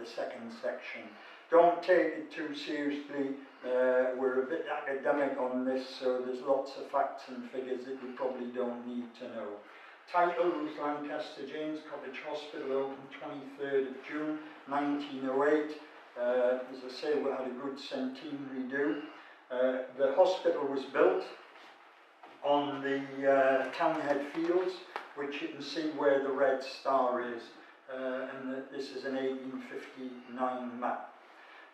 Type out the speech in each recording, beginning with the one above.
the second section. Don't take it too seriously. We're a bit academic on this, so there's lots of facts and figures that you probably don't need to know. Title: Ruth Lancaster James Cottage Hospital, opened 23rd of June 1908. As I say, we had a good centenary do. The hospital was built on the Townhead Fields, which you can see where the red star is, and this is an 1859 map.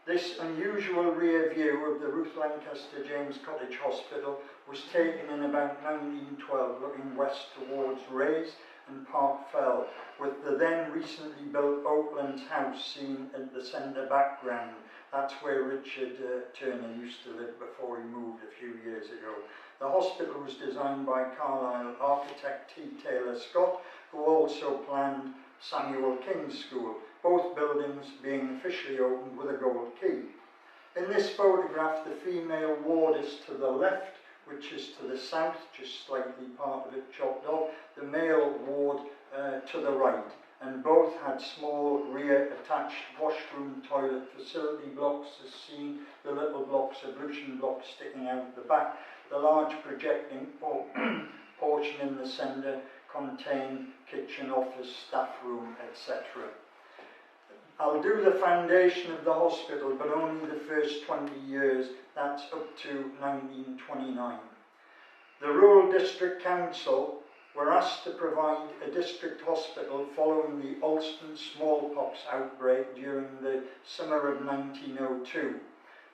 This unusual rear view of the Ruth Lancaster James Cottage Hospital was taken in about 1912, looking west towards Rays and Park Fell, with the then recently built Oakland House seen at the centre background. That's where Richard Turner used to live before he moved a few years ago. The hospital was designed by Carlisle architect T. Taylor Scott, who also planned Samuel King's School, both buildings being officially opened with a gold key. In this photograph, the female ward is to the left, which is to the south, just slightly part of it chopped off, the male ward to the right, and both had small rear attached washroom toilet facility blocks, as seen, the little blocks, ablution blocks sticking out the back. The large projecting portion in the centre contained kitchen, office, staff room, etc. I'll do the foundation of the hospital, but only the first 20 years, that's up to 1929. The Rural District Council were asked to provide a district hospital following the Alston smallpox outbreak during the summer of 1902.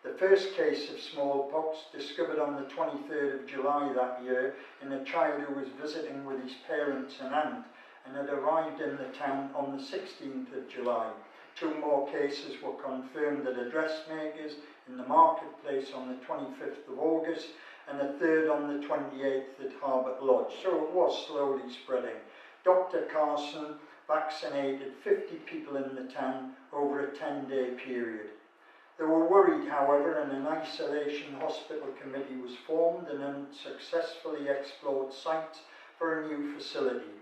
The first case of smallpox, discovered on the 23rd of July that year in a child who was visiting with his parents and aunt, and had arrived in the town on the 16th of July. 2 more cases were confirmed at dressmakers in the marketplace on the 25th of August, and a third on the 28th at Harbert Lodge, so it was slowly spreading. Dr. Carson vaccinated 50 people in the town over a 10-day period. They were worried, however, and an isolation hospital committee was formed and unsuccessfully explored sites for a new facility,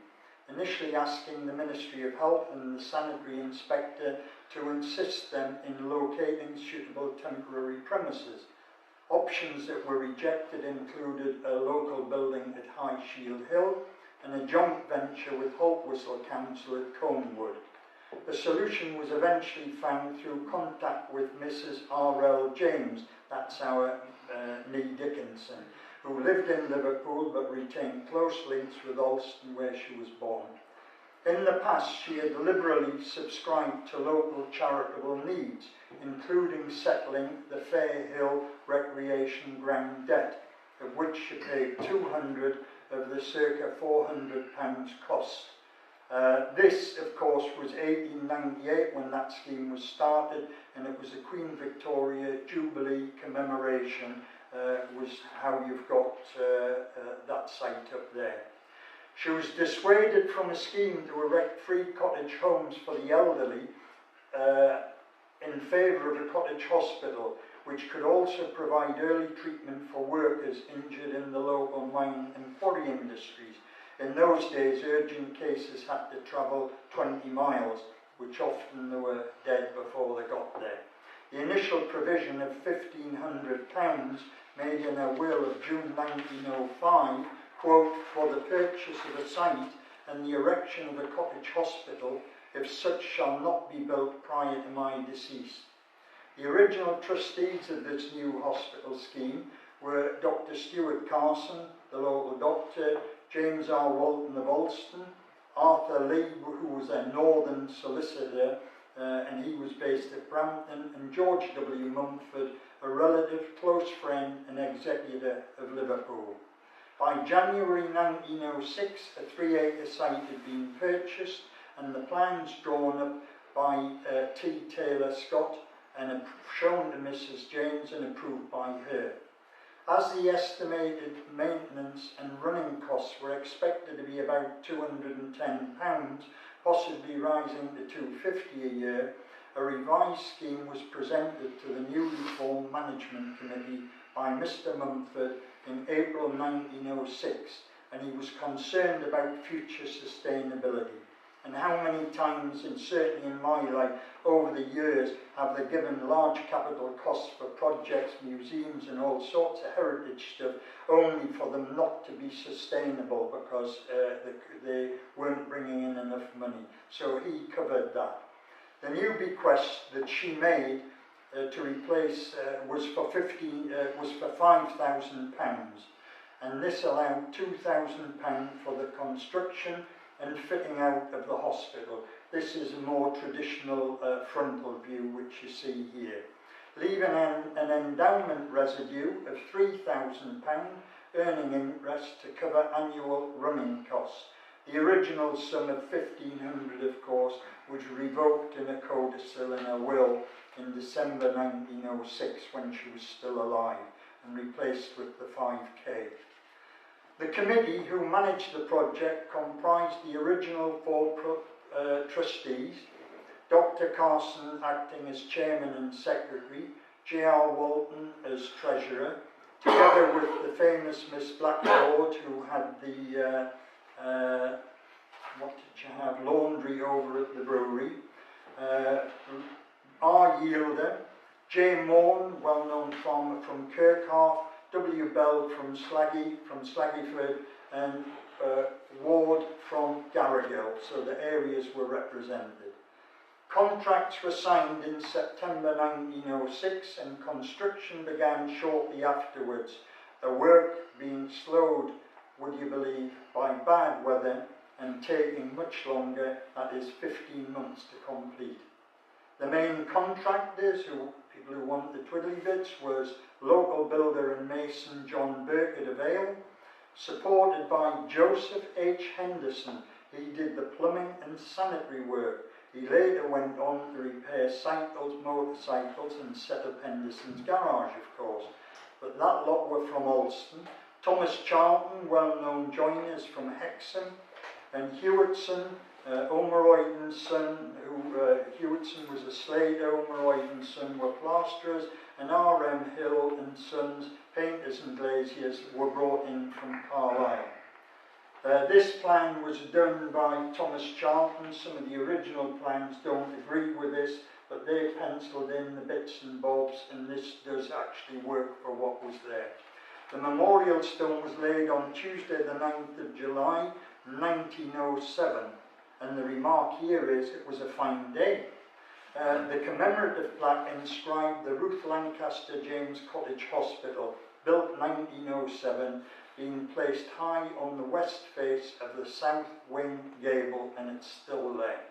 initially asking the Ministry of Health and the sanitary inspector to assist them in locating suitable temporary premises. Options that were rejected included a local building at High Shield Hill and a joint venture with Holtwhistle Council at Conewood. The solution was eventually found through contact with Mrs. R.L. James, that's our Nee Dickinson, who lived in Liverpool but retained close links with Alston, where she was born. In the past, she had liberally subscribed to local charitable needs, including settling the Fair Hill Recreation Ground debt, of which she paid 200 of the circa £400 cost. This, of course, was 1898 when that scheme was started, and it was the Queen Victoria Jubilee commemoration was how you've got that site up there. She was dissuaded from a scheme to erect free cottage homes for the elderly in favour of a cottage hospital, which could also provide early treatment for workers injured in the local mine and quarry industries. In those days, urgent cases had to travel 20 miles, which often they were dead before they got there. The initial provision of £1,500 made in a will of June 1905, quote, for the purchase of a site and the erection of a cottage hospital, if such shall not be built prior to my decease. The original trustees of this new hospital scheme were Dr. Stuart Carson, the local doctor, James R. Walton of Alston, Arthur Lee, who was a northern solicitor, and he was based at Brampton, and George W. Mumford, a relative, close friend and executor of Liverpool. By January 1906, a 3-acre site had been purchased and the plans drawn up by T. Taylor Scott and shown to Mrs. James and approved by her. As the estimated maintenance and running costs were expected to be about £210, possibly rising to £250 a year, a revised scheme was presented to the newly formed management committee by Mr. Mumford in April 1906, and he was concerned about future sustainability. And how many times, and certainly in my life, over the years, have they given large capital costs for projects, museums and all sorts of heritage stuff, only for them not to be sustainable because they weren't bringing in enough money. So he covered that. The new bequest that she made to replace was for £5,000, and this allowed £2,000 for the construction and fitting out of the hospital. This is a more traditional frontal view which you see here. Leaving an endowment residue of £3,000, earning interest to cover annual running costs. The original sum of £1,500, of course, was revoked in a codicil in a will in December 1906 when she was still alive, and replaced with the 5k. The committee who managed the project comprised the original 4 trustees, Dr. Carson acting as chairman and secretary, J.R. Walton as treasurer, together with the famous Miss Blackboard, who had the laundry over at the brewery, R. Yielder, J. Morn, well-known farmer from Kirkhalf, W. Bell from Slaggyford, and Ward from Garrigill, so the areas were represented. Contracts were signed in September 1906 and construction began shortly afterwards, the work being slowed, would you believe, by bad weather and taking much longer, that is 15 months to complete. The main contractors, people who want the twiddly bits, was local builder and mason John Burkett of Ale, supported by Joseph H. Henderson. He did the plumbing and sanitary work. He later went on to repair cycles, motorcycles, and set up Henderson's garage, of course. But that lot were from Alston. Thomas Charlton, well-known joiners from Hexham, and Hewitson, O'Moroiden's son, Hewitson was a slater, O'Moroiden's son were plasterers, and R.M. Hill and Sons, painters and glaziers, were brought in from Carlisle. This plan was done by Thomas Charlton. Some of the original plans don't agree with this, but they penciled in the bits and bobs, and this does actually work for what was there. The memorial stone was laid on Tuesday the 9th of July 1907, and the remark here is it was a fine day. The commemorative plaque inscribed the Ruth Lancaster James Cottage Hospital, built 1907, being placed high on the west face of the south wing gable, and it's still there.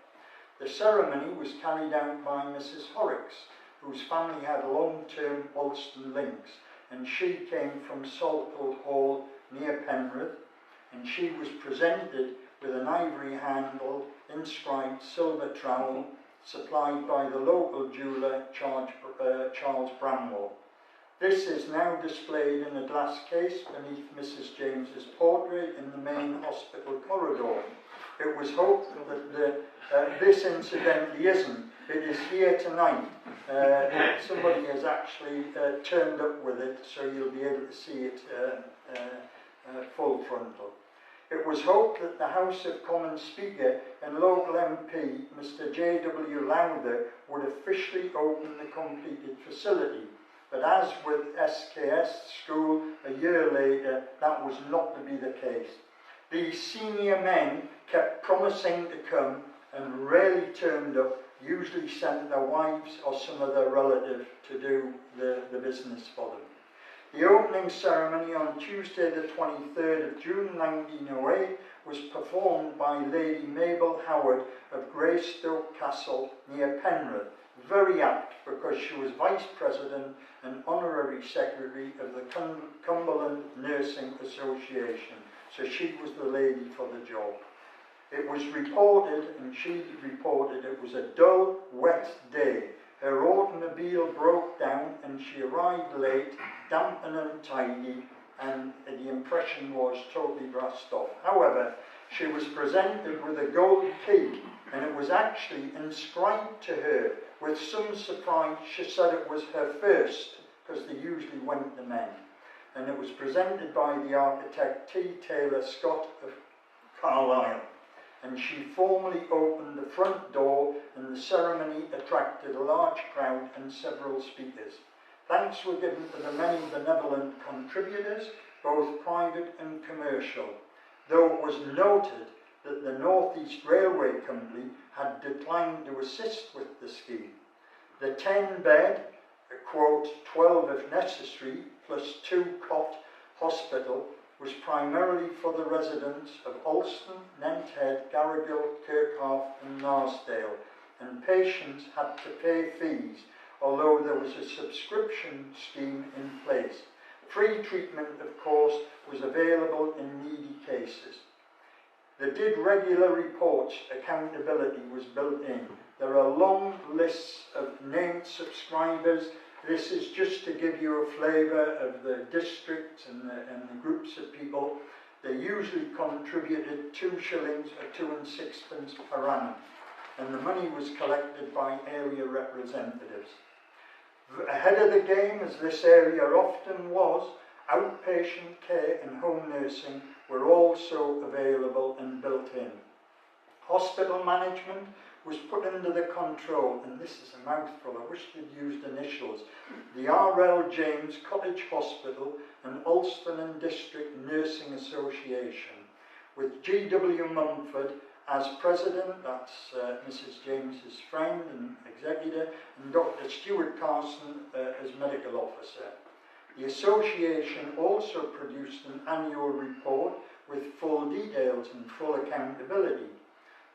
The ceremony was carried out by Mrs. Horrocks, whose family had long-term Alston links, and she came from Saltcote Hall near Penrith, and she was presented with an ivory handle inscribed silver trowel, supplied by the local jeweller Charles Bramwell. This is now displayed in a glass case beneath Mrs. James's portrait in the main hospital corridor. It was hoped that this incidentally isn't. It is here tonight. Somebody has actually turned up with it, so you'll be able to see it full frontal. It was hoped that the House of Commons Speaker and local MP, Mr. J.W. Lowther, would officially open the completed facility. But as with SKS School a year later, that was not to be the case. These senior men kept promising to come and rarely turned up, usually sent their wives or some of their relatives to do the business for them. The opening ceremony on Tuesday the 23rd of June 1908 was performed by Lady Mabel Howard of Greystoke Castle near Penrith, very apt because she was Vice President and Honorary Secretary of the Cumberland Nursing Association, so she was the lady for the job. It was reported, and she reported, it was a dull, wet day. Her automobile broke down and she arrived late, damp and untidy, and the impression was totally brassed off. However, she was presented with a gold key, and it was actually inscribed to her. With some surprise, she said it was her first, because they usually went to men. And it was presented by the architect T. Taylor Scott of Carlisle. and she formally opened the front door, and the ceremony attracted a large crowd and several speakers. Thanks were given to the many benevolent contributors, both private and commercial, though it was noted that the North East Railway Company had declined to assist with the scheme. The 10-bed, quote, 12 if necessary, plus 2-cot hospital was primarily for the residents of Alston, Nenthead, Garrigill, Kirkhalf and Narsdale, and patients had to pay fees, although there was a subscription scheme in place. Free treatment, of course, was available in needy cases. The did regular reports accountability was built in. There are long lists of named subscribers. This is just to give you a flavour of the districts and the groups of people. They usually contributed 2 shillings or 2 and 6pence per annum, and the money was collected by area representatives. Ahead of the game, as this area often was, outpatient care and home nursing were also available and built in. Hospital management was put under the control, and this is a mouthful, I wish they'd used initials, the R.L. James Cottage Hospital and Alston and District Nursing Association, with G.W. Mumford as president, that's Mrs. James's friend and executor, and Dr. Stuart Carson as medical officer. The association also produced an annual report with full details and full accountability.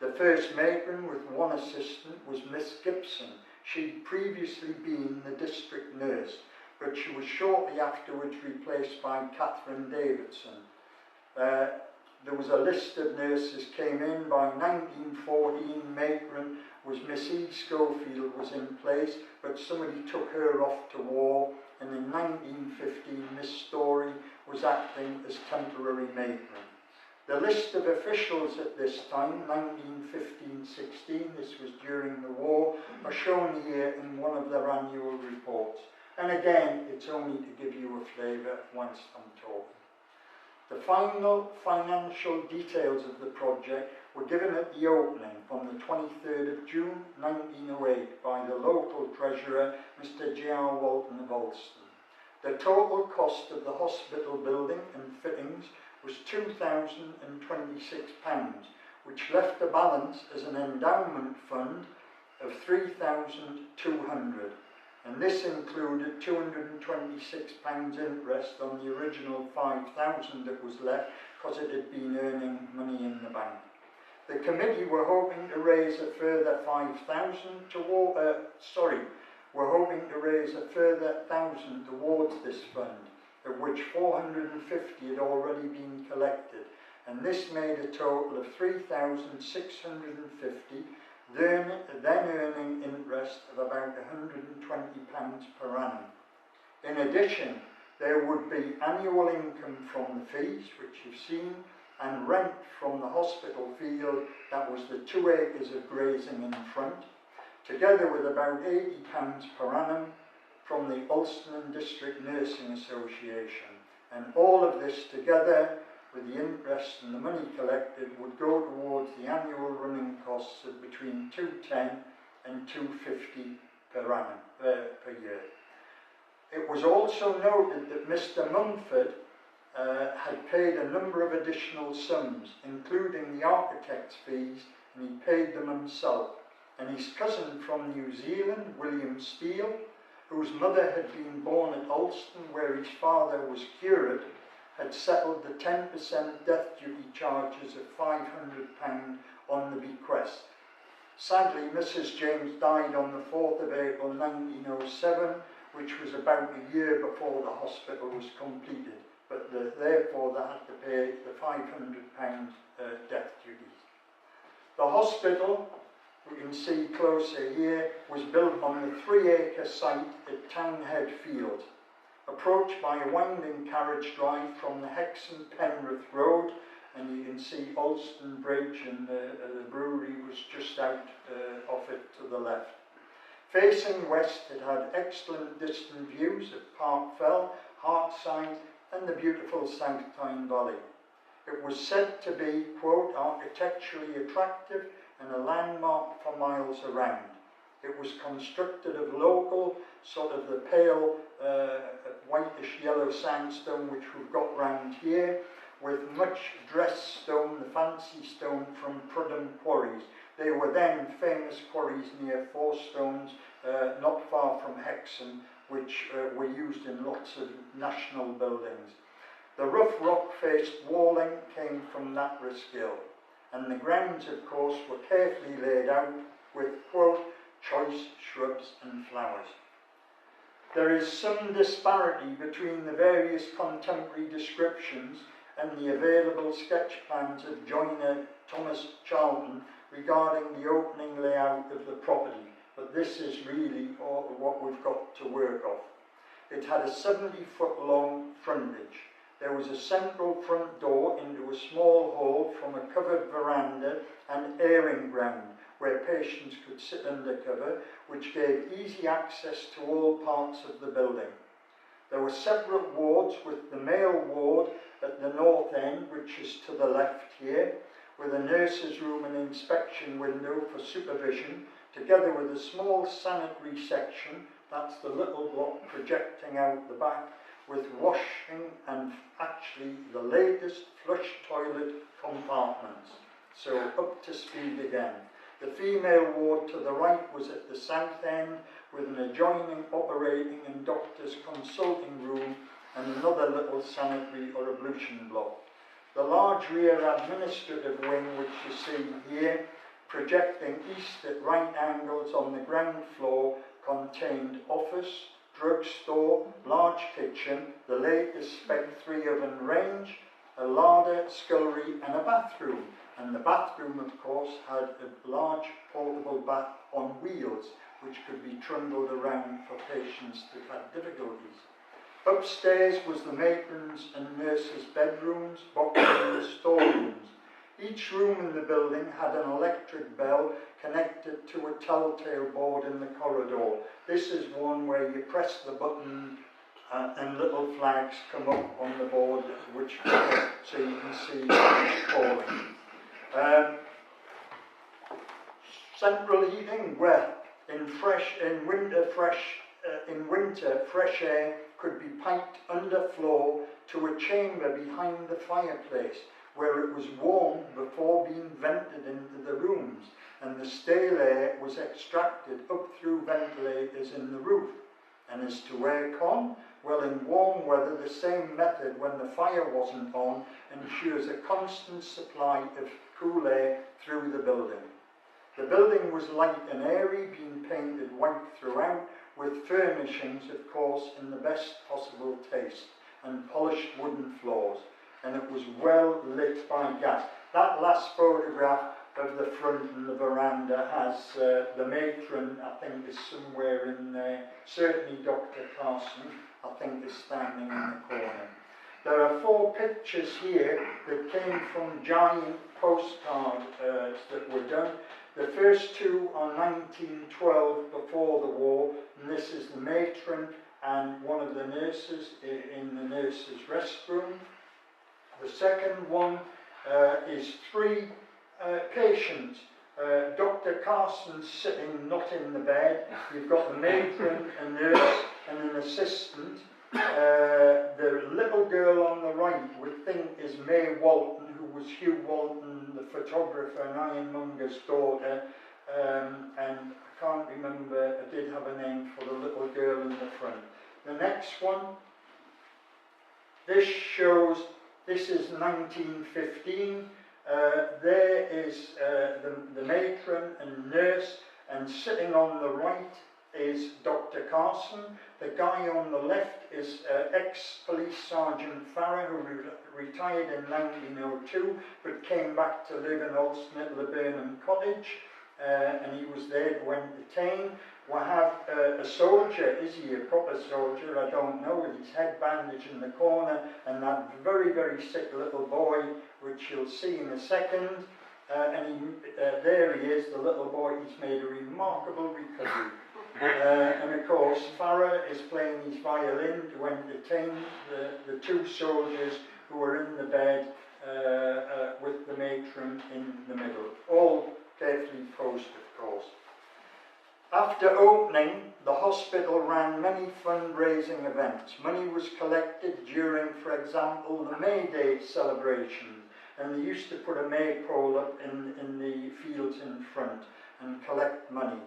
The first matron with 1 assistant was Miss Gibson. She'd previously been the district nurse, but she was shortly afterwards replaced by Catherine Davidson. There was a list of nurses came in. By 1914, matron was Miss E. Schofield was in place, but somebody took her off to war, and in 1915 Miss Story was acting as temporary matron. The list of officials at this time, 1915-16, this was during the war, are shown here in one of their annual reports. And again, it's only to give you a flavour whilst I'm talking. The final financial details of the project were given at the opening on the 23rd of June 1908 by the local treasurer, Mr. J.R. Walton of Alston. The total cost of the hospital building and fittings was £2,026, which left a balance as an endowment fund of £3,200. And this included £226 interest on the original £5,000 that was left because it had been earning money in the bank. The committee were hoping to raise a further £1,000 towards this fund, of which 450 had already been collected, and this made a total of 3,650, then earning interest of about £120 per annum. In addition, there would be annual income from the fees, which you've seen, and rent from the hospital field, that was the 2 acres of grazing in front, together with about £80 per annum from the Alston District Nursing Association. And all of this together with the interest and the money collected would go towards the annual running costs of between £210 and £250 per annum, per year. It was also noted that Mr. Mumford had paid a number of additional sums, including the architect's fees, and he paid them himself. And his cousin from New Zealand, William Steele, whose mother had been born at Alston, where his father was curate, had settled the 10% death duty charges of £500 on the bequest. Sadly, Mrs. James died on the 4th of April 1907, which was about a year before the hospital was completed, but therefore they had to pay the £500 death duties. The hospital, we can see closer here, was built on the 3-acre site at Townhead Field, approached by a winding carriage drive from the Hexham Penrith Road, and you can see Alston Bridge, and the brewery was just out off it to the left. Facing west, it had excellent distant views of Park Fell, Hartside, and the beautiful South Tyne Valley. It was said to be, quote, architecturally attractive and a landmark for miles around. It was constructed of local, sort of the pale whitish yellow sandstone which we've got round here, with much dressed stone, the fancy stone from Prudham quarries. They were then famous quarries near Fourstones, not far from Hexham, which were used in lots of national buildings. The rough rock-faced walling came from that Riskill, and the grounds, of course, were carefully laid out with, quote, choice shrubs and flowers. There is some disparity between the various contemporary descriptions and the available sketch plans of joiner Thomas Charlton regarding the opening layout of the property, but this is really what we've got to work off. It had a 70-foot long frontage. There was a central front door into a small hall from a covered veranda and airing ground where patients could sit under cover, which gave easy access to all parts of the building. There were separate wards, with the male ward at the north end, which is to the left here, with a nurse's room and inspection window for supervision, together with a small sanitary section, that's the little block projecting out the back, with washing and actually the latest flush toilet compartments. So up to speed again. The female ward to the right was at the south end, with an adjoining operating and doctor's consulting room and another little sanitary or ablution block. The large rear administrative wing, which you see here, projecting east at right angles on the ground floor, contained office, drugstore, large kitchen, the latest Spec 3 oven range, a larder, scullery and a bathroom. And the bathroom, of course, had a large portable bath on wheels, which could be trundled around for patients that had difficulties. Upstairs was the matrons and nurses' bedrooms, box rooms, storerooms. Each room in the building had an electric bell connected to a telltale board in the corridor. This is one where you press the button and little flags come up on the board, which so you can see who's calling. Central heating, well, in winter, fresh air could be piped underfloor to a chamber behind the fireplace, where it was warmed before being vented into the rooms, and the stale air was extracted up through ventilators in the roof. And as to aircon, well, in warm weather, the same method when the fire wasn't on ensures a constant supply of cool air through the building. The building was light and airy, being painted white throughout, with furnishings, of course, in the best possible taste, and polished wooden floors, and it was well lit by gas. That last photograph of the front and the veranda has the matron, I think, is somewhere in there. Certainly Dr. Carson, I think, is standing in the corner. There are 4 pictures here that came from giant postcards that were done. The first 2 are 1912, before the war, and this is the matron and one of the nurses in the nurses' restroom. The second one is 3 patients. Dr. Carson's sitting not in the bed. You've got the matron, a nurse and an assistant. The little girl on the right we think is May Walton, who was Hugh Walton, the photographer and ironmonger's daughter. And I can't remember, I did have a name for the little girl in the front. The next one, this shows, this is 1915. There is the matron and nurse, and sitting on the right is Dr. Carson. The guy on the left is ex-police Sergeant Farrer, who retired in 1902, but came back to live in Alston at Laburnum Cottage, and he was there to entertain. We have a soldier. Is he a proper soldier? I don't know, with his head bandaged in the corner, and that very, very sick little boy, which you'll see in a second. There he is, the little boy. He's made a remarkable recovery. And of course, Farrer is playing his violin to entertain the 2 soldiers who are in the bed with the matron in the middle, all carefully posed, of course. After opening, the hospital ran many fundraising events. Money was collected during, for example, the May Day celebration, and they used to put a maypole up in the fields in front and collect money.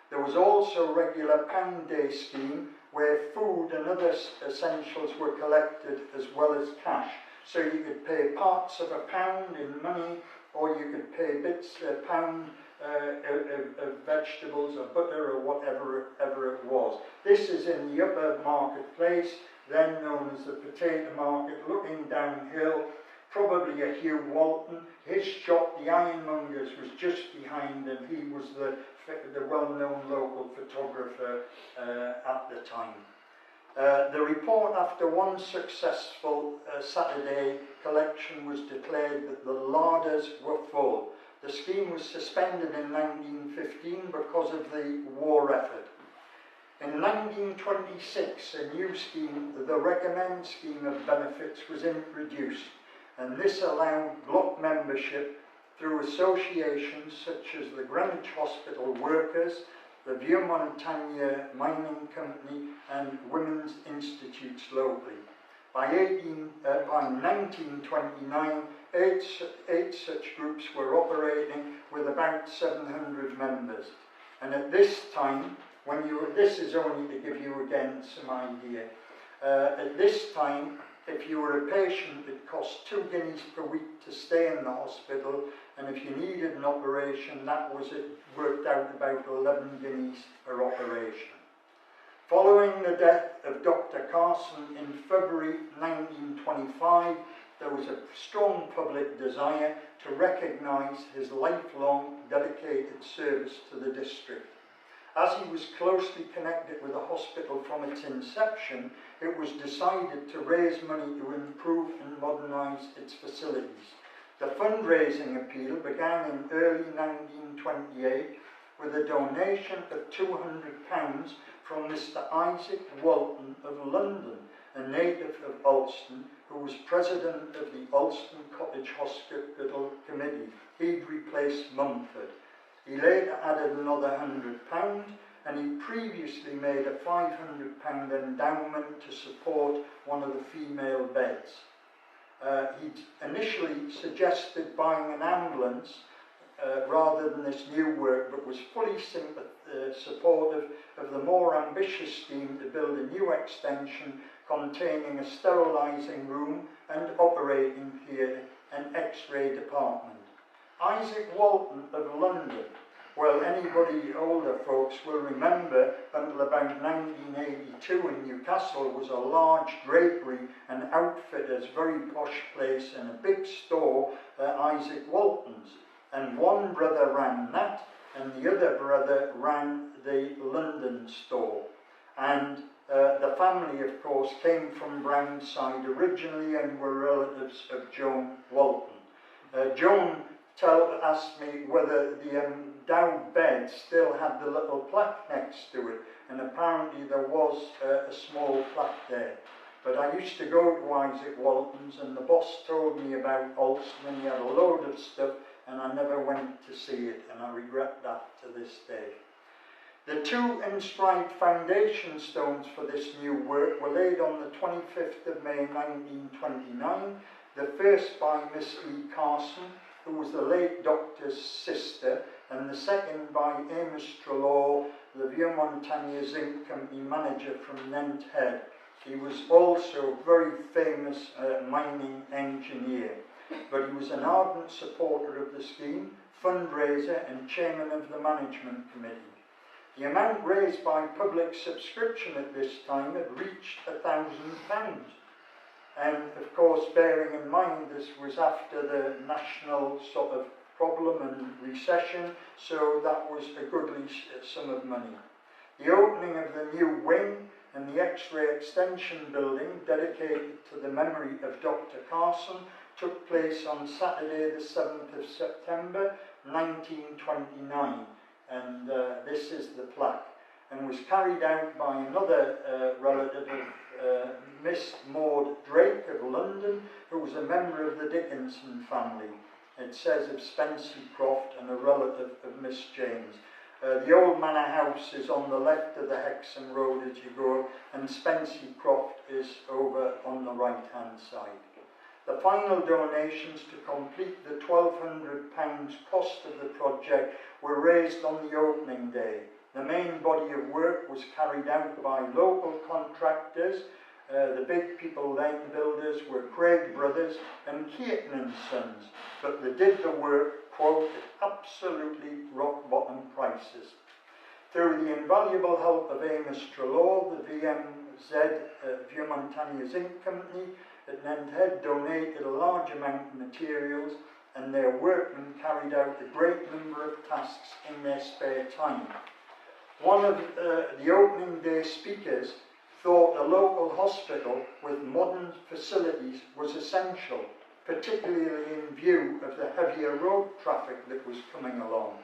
There was also a regular Pound Day scheme where food and other essentials were collected as well as cash. So you could pay parts of a pound in money, or you could pay bits, a pound of vegetables or butter or whatever it was. This is in the upper marketplace, then known as the potato market, looking downhill, probably a Hugh Walton. His shop, the Ironmonger's, was just behind, and he was the well-known local photographer at the time. The report after one successful Saturday collection was declared that the larders were full. The scheme was suspended in 1915 because of the war effort. In 1926, a new scheme, the Recommend Scheme of Benefits, was introduced, and this allowed block membership through associations such as the Greenwich Hospital Workers, the Vieux-Montagne Mining Company, and Women's Institutes locally. By 1929, eight such groups were operating with about 700 members. And at this time, this is only to give you again some idea, at this time, if you were a patient, it cost 2 guineas per week to stay in the hospital, and if you needed an operation, it worked out about 11 guineas per operation. Following the death of Dr. Carson in February 1925, there was a strong public desire to recognise his lifelong dedicated service to the district. As he was closely connected with the hospital from its inception, it was decided to raise money to improve and modernise its facilities. The fundraising appeal began in early 1928 with a donation of £200 from Mr. Isaac Walton of London, a native of Alston, who was president of the Alston Cottage Hospital Committee. He'd replaced Mumford. He later added another £100, and he previously made a £500 endowment to support one of the female beds. He initially suggested buying an ambulance rather than this new work, but was fully supportive of the more ambitious scheme to build a new extension containing a sterilising room and operating theatre and X-ray department. Isaac Walton of London, well, anybody older folks will remember until about 1982 in Newcastle was a large drapery and outfitter's very posh place and a big store, Isaac Walton's. And one brother ran that, and the other brother ran the London store. And the family, of course, came from Brownside originally and were relatives of Joan Walton. Joan asked me whether the endowed bed still had the little plaque next to it, and apparently there was a small plaque there. But I used to go to Isaac Walton's, and the boss told me about Alston, and he had a load of stuff, and I never went to see it, and I regret that to this day. The 2 inscribed foundation stones for this new work were laid on the 25th of May 1929, the first by Miss E. Carson, who was the late doctor's sister, and the second by Amos Trelaw, the Vieux-Montagne Zinc Company manager from Nent Head. He was also a very famous mining engineer, but he was an ardent supporter of the scheme, fundraiser and chairman of the management committee. The amount raised by public subscription at this time had reached £1,000. And of course, bearing in mind this was after the national sort of problem and recession, so that was a goodly sum of money. The opening of the new wing and the X-ray extension building dedicated to the memory of Dr. Carson took place on Saturday the 7th of September 1929, and this is the plaque. and was carried out by another relative of Miss Maud Drake of London, who was a member of the Dickinson family. It says of Spency Croft and a relative of Miss James. The old manor house is on the left of the Hexham Road as you go, and Spency Croft is over on the right-hand side. The final donations to complete the £1,200 cost of the project were raised on the opening day. The main body of work was carried out by local contractors. The big people then, builders, were Craig Brothers and Keaton and Sons, but they did the work, quote, at absolutely rock-bottom prices. Through the invaluable help of Amos Trelaw, the VMZ, Vieux Montagnes Zinc Company at Nenthead donated a large amount of materials, and their workmen carried out a great number of tasks in their spare time. One of the opening day speakers thought a local hospital with modern facilities was essential, particularly in view of the heavier road traffic that was coming along.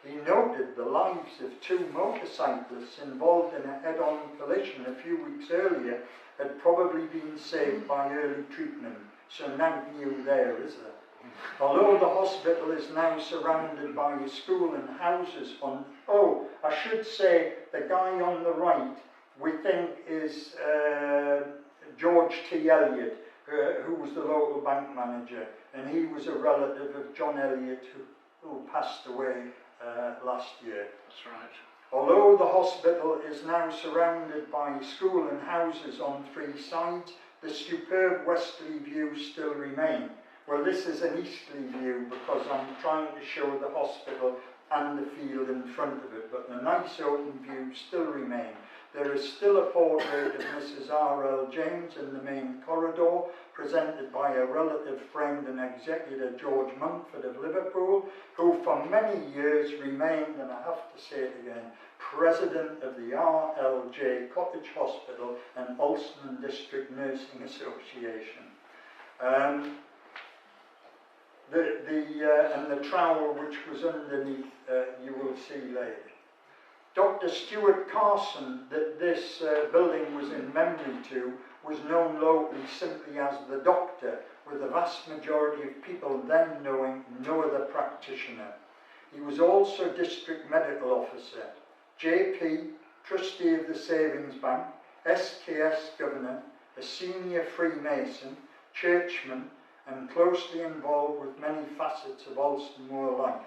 He noted the lives of two motorcyclists involved in a head-on collision a few weeks earlier had probably been saved by early treatment, so nothing new there, is there? Although the hospital is now surrounded by a school and houses on... Oh, I should say the guy on the right we think is George T. Elliott, who was the local bank manager, and he was a relative of John Elliott who passed away last year. That's right. Although the hospital is now surrounded by school and houses on three sides, the superb westerly views still remain. Well, this is an easterly view because I'm trying to show the hospital and the field in front of it, but the nice open views still remain. There is still a portrait of Mrs. R.L. James in the main corridor, presented by a relative friend and executor, George Mumford of Liverpool, who for many years remained, and I have to say it again, president of the RLJ Cottage Hospital and Alston District Nursing Association. And the trowel which was underneath, you will see later. Dr. Stuart Carson, that this building was in memory to, was known locally simply as the Doctor, with the vast majority of people then knowing no other practitioner. He was also District Medical Officer, JP, Trustee of the Savings Bank, SKS Governor, a senior Freemason, churchman, and closely involved with many facets of Alston Moor life.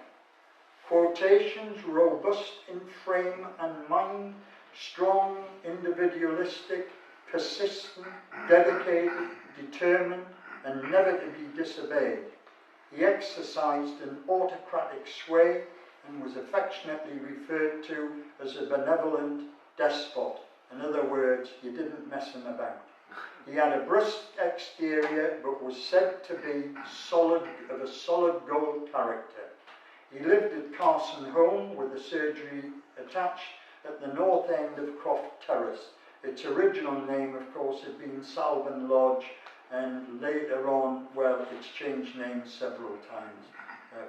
Quotations robust in frame and mind, strong, individualistic, persistent, dedicated, determined, and never to be disobeyed. He exercised an autocratic sway and was affectionately referred to as a benevolent despot. In other words, you didn't mess him about. He had a brusque exterior, but was said to be of a solid gold character. He lived at Carson Home with a surgery attached at the north end of Croft Terrace. Its original name, of course, had been Salvan Lodge, and later on, well, it's changed names several times.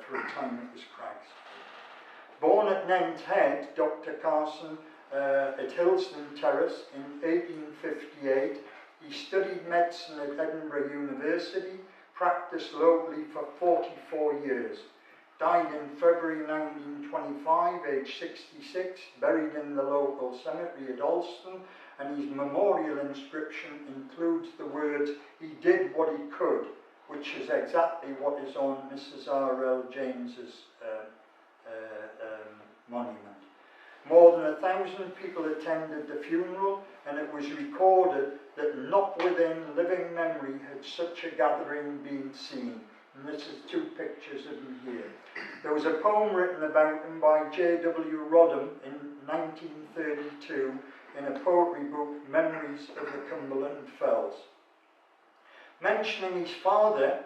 For a time it was Craggs. Born at Nenthead, Dr. Carson, at Hillston Terrace in 1858, he studied medicine at Edinburgh University, practiced locally for 44 years. Died in February 1925, aged 66, buried in the local cemetery at Alston, and his memorial inscription includes the words, "He did what he could," which is exactly what is on Mrs. R.L. James's monument. More than 1,000 people attended the funeral, and it was recorded that not within living memory had such a gathering been seen. And this is two pictures of him here. There was a poem written about him by J.W. Rodham in 1932 in a poetry book, Memories of the Cumberland Fells. Mentioning his father,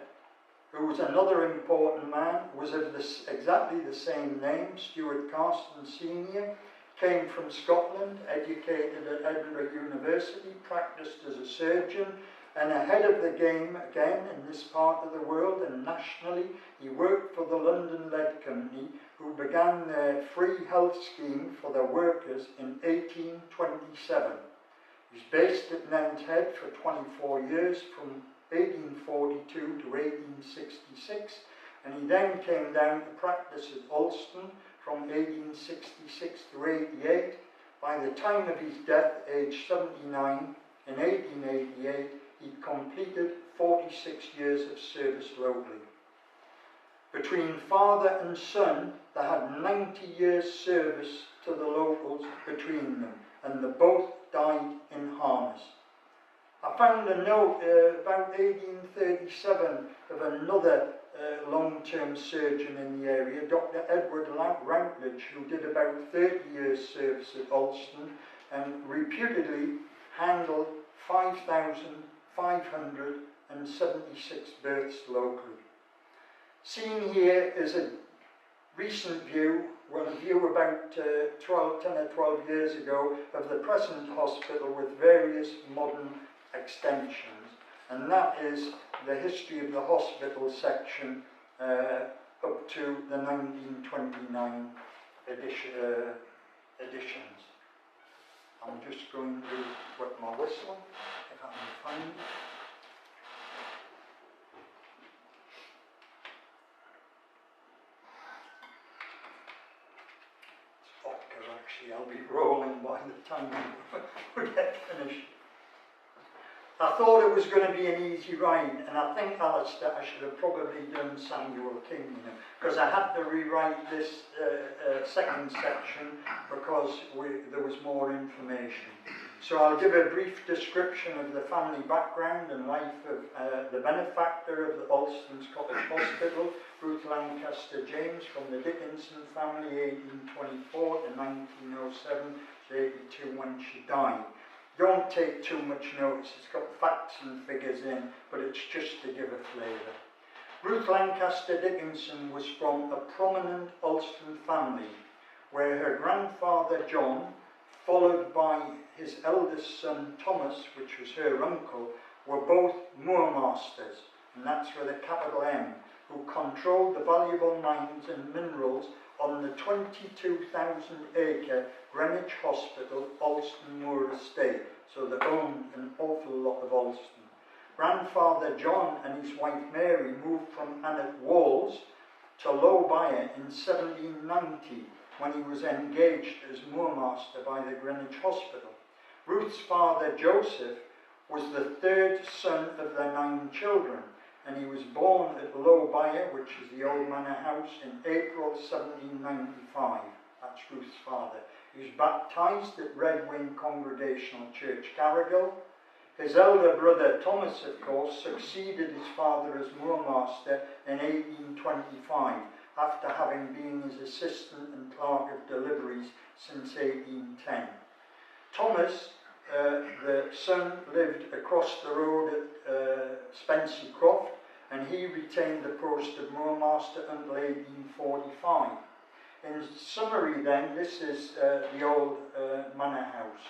who was another important man, was of exactly the same name, Stuart Carson Sr., came from Scotland, educated at Edinburgh University, practiced as a surgeon, and ahead of the game again in this part of the world and nationally, he worked for the London Lead Company, who began their free health scheme for their workers in 1827. He was based at Nant Head for 24 years from 1842 to 1866, and he then came down to practice at Alston from 1866 to 88. By the time of his death, aged 79, in 1888, he'd completed 46 years of service locally. Between father and son, they had 90 years service to the locals between them, and they both died in harness. I found a note about 1837 of another long-term surgeon in the area, Dr. Edward Routledge, who did about 30 years service at Alston and reputedly handled 5,576 births locally. Seen here is a recent view, well, a view about 10 or 12 years ago of the present hospital with various modern extensions, and that is the history of the hospital section up to the 1929 editions. I'm just going to wet my whistle, if I can find it. It's vodka, actually. I'll be rolling by the time we get finished. I thought it was going to be an easy ride, and I think, Alistair, I should have probably done Samuel King, you know, because I had to rewrite this second section because there was more information. So I'll give a brief description of the family background and life of the benefactor of the Alston's Cottage Hospital, Ruth Lancaster James, from the Dickinson family, 1824 to 1907 to 82 when she died. Don't take too much notice, it's got facts and figures in, but it's just to give a flavour. Ruth Lancaster Dickinson was from a prominent Alston family, where her grandfather John, followed by his eldest son Thomas, which was her uncle, were both moormasters, and that's with a capital M, who controlled the valuable mines and minerals on the 22,000-acre Greenwich Hospital Alston Moor Estate, so they owned an awful lot of Alston. Grandfather John and his wife Mary moved from Annet Walls to Low Byre in 1790 when he was engaged as moormaster by the Greenwich Hospital. Ruth's father Joseph was the third son of their 9 children, and he was born at Low Byre, which is the old manor house, in April 1795. That's Ruth's father. He was baptised at Red Wing Congregational Church, Carrigal. His elder brother Thomas, of course, succeeded his father as moormaster in 1825, after having been his assistant and clerk of deliveries since 1810. Thomas, the son, lived across the road at Spencer Croft, and he retained the post of moormaster until 1845. In summary then, this is the old manor house,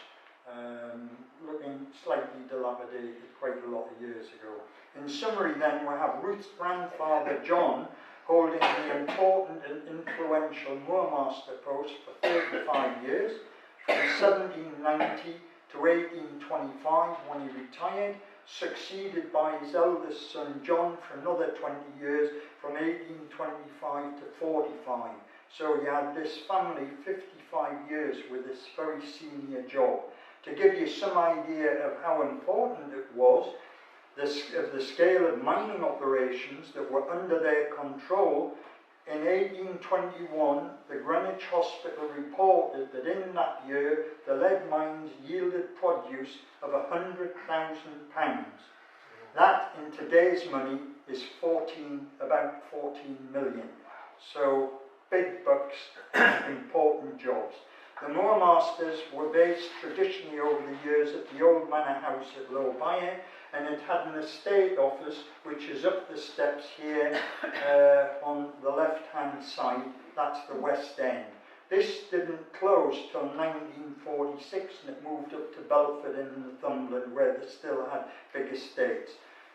looking slightly dilapidated quite a lot of years ago. In summary then, we have Ruth's grandfather John holding the important and influential moormaster post for 35 years, from 1790 to 1825 when he retired, succeeded by his eldest son John for another 20 years, from 1825 to 45. So he had this family 55 years with this very senior job. To give you some idea of how important it was, of the scale of mining operations that were under their control, in 1821 the Greenwich Hospital reported that in that year the lead mines yielded produce of £100,000. That in today's money is about 14 million. So big bucks, important jobs. The moormasters were based traditionally over the years at the old manor house at Low Byre, and it had an estate office which is up the steps here on the left-hand side. That's the west end. This didn't close till 1946, and it moved up to Belford in Northumberland, where they still had big estates.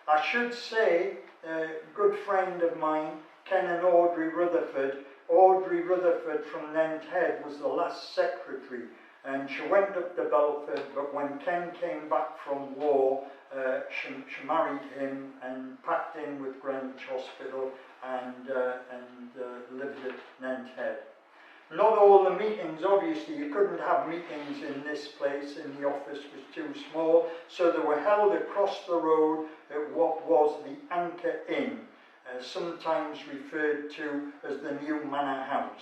I should say, a good friend of mine, Ken and Audrey Rutherford, Audrey Rutherford from Nent Head was the last secretary, and she went up to Belford, but when Ken came back from war, she married him and packed in with Greenwich Hospital and lived at Nent Head. Not all the meetings, obviously, you couldn't have meetings in this place, and the office was too small, so they were held across the road at what was the Anchor Inn, sometimes referred to as the New Manor House.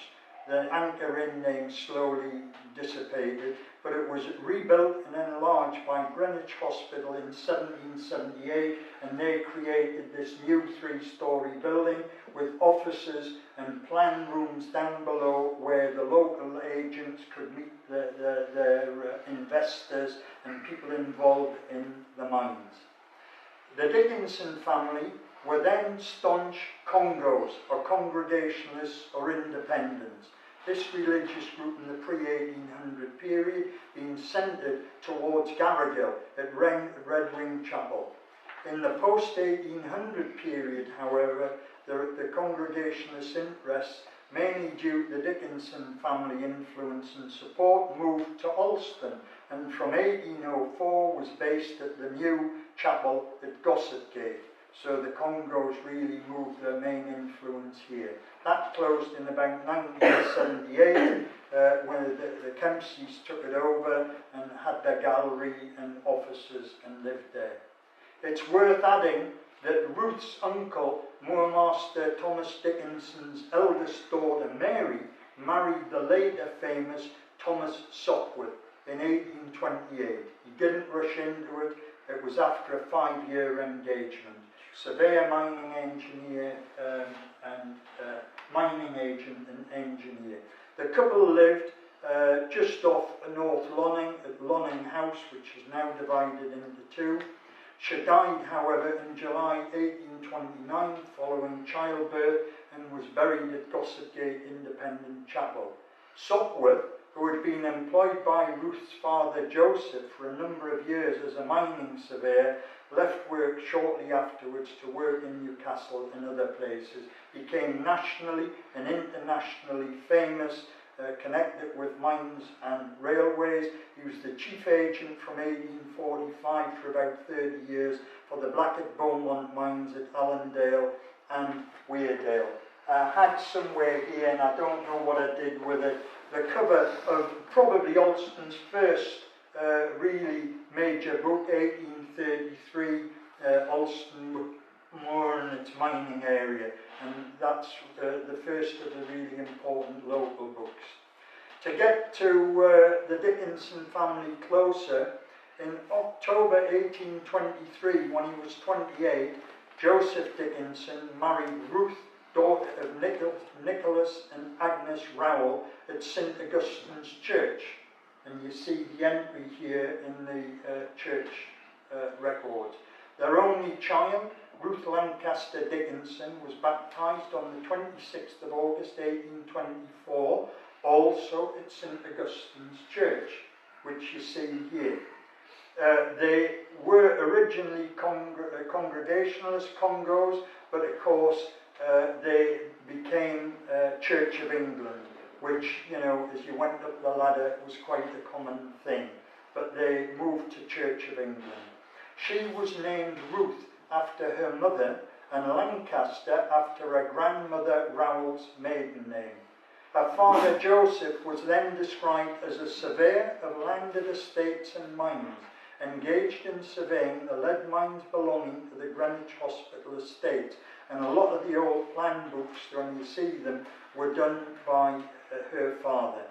The Anchor Inn name slowly dissipated, but it was rebuilt and enlarged by Greenwich Hospital in 1778, and they created this new 3-storey building with offices and plan rooms down below where the local agents could meet their investors and people involved in the mines. The Dickinson family were then staunch Congos, or Congregationalists or Independents. This religious group in the pre-1800 period being centred towards Garrigill at Red Wing Chapel. In the post-1800 period, however, the Congregationalist interests, mainly due to the Dickinson family influence and support, moved to Alston, and from 1804 was based at the new chapel at Gossett-gate. So the Congos really moved their main influence here. That closed in about 1978 when the Kempseys took it over and had their gallery and offices and lived there. It's worth adding that Ruth's uncle, Moormaster Thomas Dickinson's eldest daughter Mary, married the later famous Thomas Sopwith in 1828. He didn't rush into it. It was after a 5-year engagement. Surveyor, mining engineer, mining agent and engineer. The couple lived just off North Lonning at Lonning House, which is now divided into 2. She died, however, in July 1829 following childbirth and was buried at Gossett-gate Independent Chapel. Sopwith, who had been employed by Ruth's father Joseph for a number of years as a mining surveyor, left work shortly afterwards to work in Newcastle and other places, became nationally and internationally famous, connected with mines and railways. He was the chief agent from 1845 for about 30 years for the Blackett Beaumont mines at Allendale and Weardale. I had somewhere here, and I don't know what I did with it, the cover of probably Alston's first really major book, 1833, Alston Moor and its mining area, and that's the first of the really important local books. To get to the Dickinson family closer, in October 1823, when he was 28, Joseph Dickinson married Ruth, daughter of Nicholas and Agnes Rowell at St Augustine's Church. And you see the entry here in the church records. Their only child, Ruth Lancaster Dickinson, was baptised on the 26th of August 1824, also at St Augustine's Church, which you see here. They were originally Congregationalist Congos, but of course they became Church of England, which, you know, as you went up the ladder, was quite a common thing. But they moved to Church of England. She was named Ruth after her mother, and Lancaster after her grandmother Rowell's maiden name. Her father Joseph was then described as a surveyor of landed estates and mines, engaged in surveying the lead mines belonging to the Greenwich Hospital estate, and a lot of the old plan books, when you see them, were done by her father.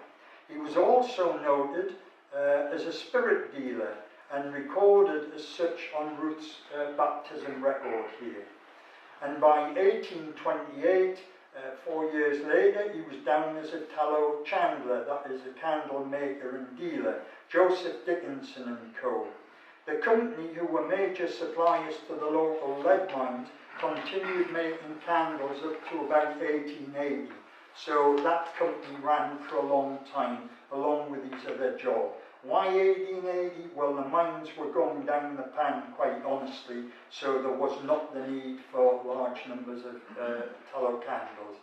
He was also noted as a spirit dealer and recorded as such on Ruth's baptism record here. And by 1828, 4 years later, he was down as a tallow chandler, that is a candle maker and dealer, Joseph Dickinson and Co. The company, who were major suppliers to the local lead mines, continued making candles up to about 1880. So that company ran for a long time, along with his other job. Why 1880? Well, the mines were going down the pan, quite honestly, so there was not the need for large numbers of tallow candles.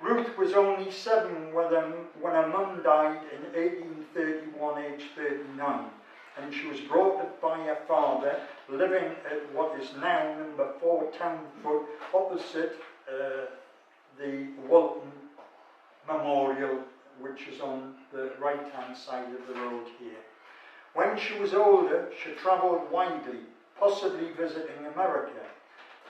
Ruth was only 7 when her mum died in 1831, aged 39, and she was brought up by her father, living at what is now number 4 Town Foot, opposite the Walton Memorial, which is on the right-hand side of the road here. When she was older, she travelled widely, possibly visiting America.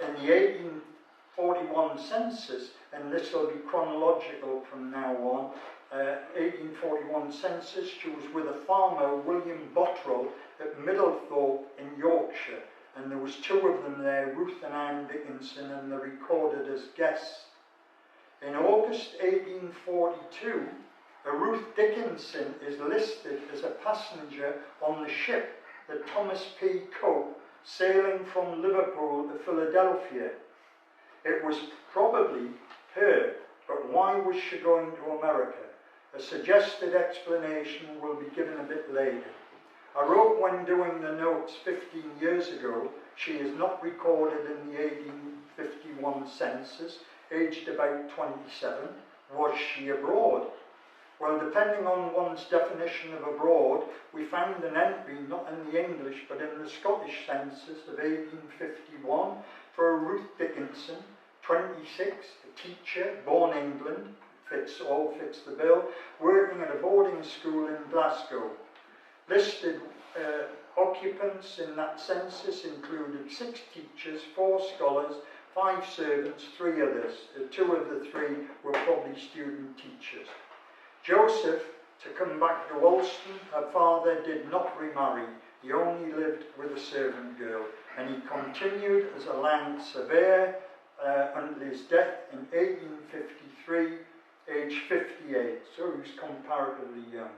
In the 1841 census, and this will be chronological from now on, 1841 census, she was with a farmer, William Bottrell, at Middlethorpe in Yorkshire, and there was 2 of them there, Ruth and Anne Dickinson, and they're recorded as guests. In August 1842, Ruth Dickinson is listed as a passenger on the ship, the Thomas P. Cope, sailing from Liverpool to Philadelphia. It was probably her, but why was she going to America? A suggested explanation will be given a bit later. I wrote when doing the notes 15 years ago, she is not recorded in the 1851 census, aged about 27. Was she abroad? Well, depending on one's definition of abroad, we found an entry not in the English but in the Scottish census of 1851 for Ruth Dickinson, 26, a teacher, born England, fits the bill, working at a boarding school in Glasgow. Listed occupants in that census included 6 teachers, 4 scholars, 5 servants, 3 others. 2 of the 3 were probably student teachers. Joseph, to come back to Alston, her father did not remarry. He only lived with a servant girl, and he continued as a land surveyor until his death in 1853, aged 58, so he was comparatively young.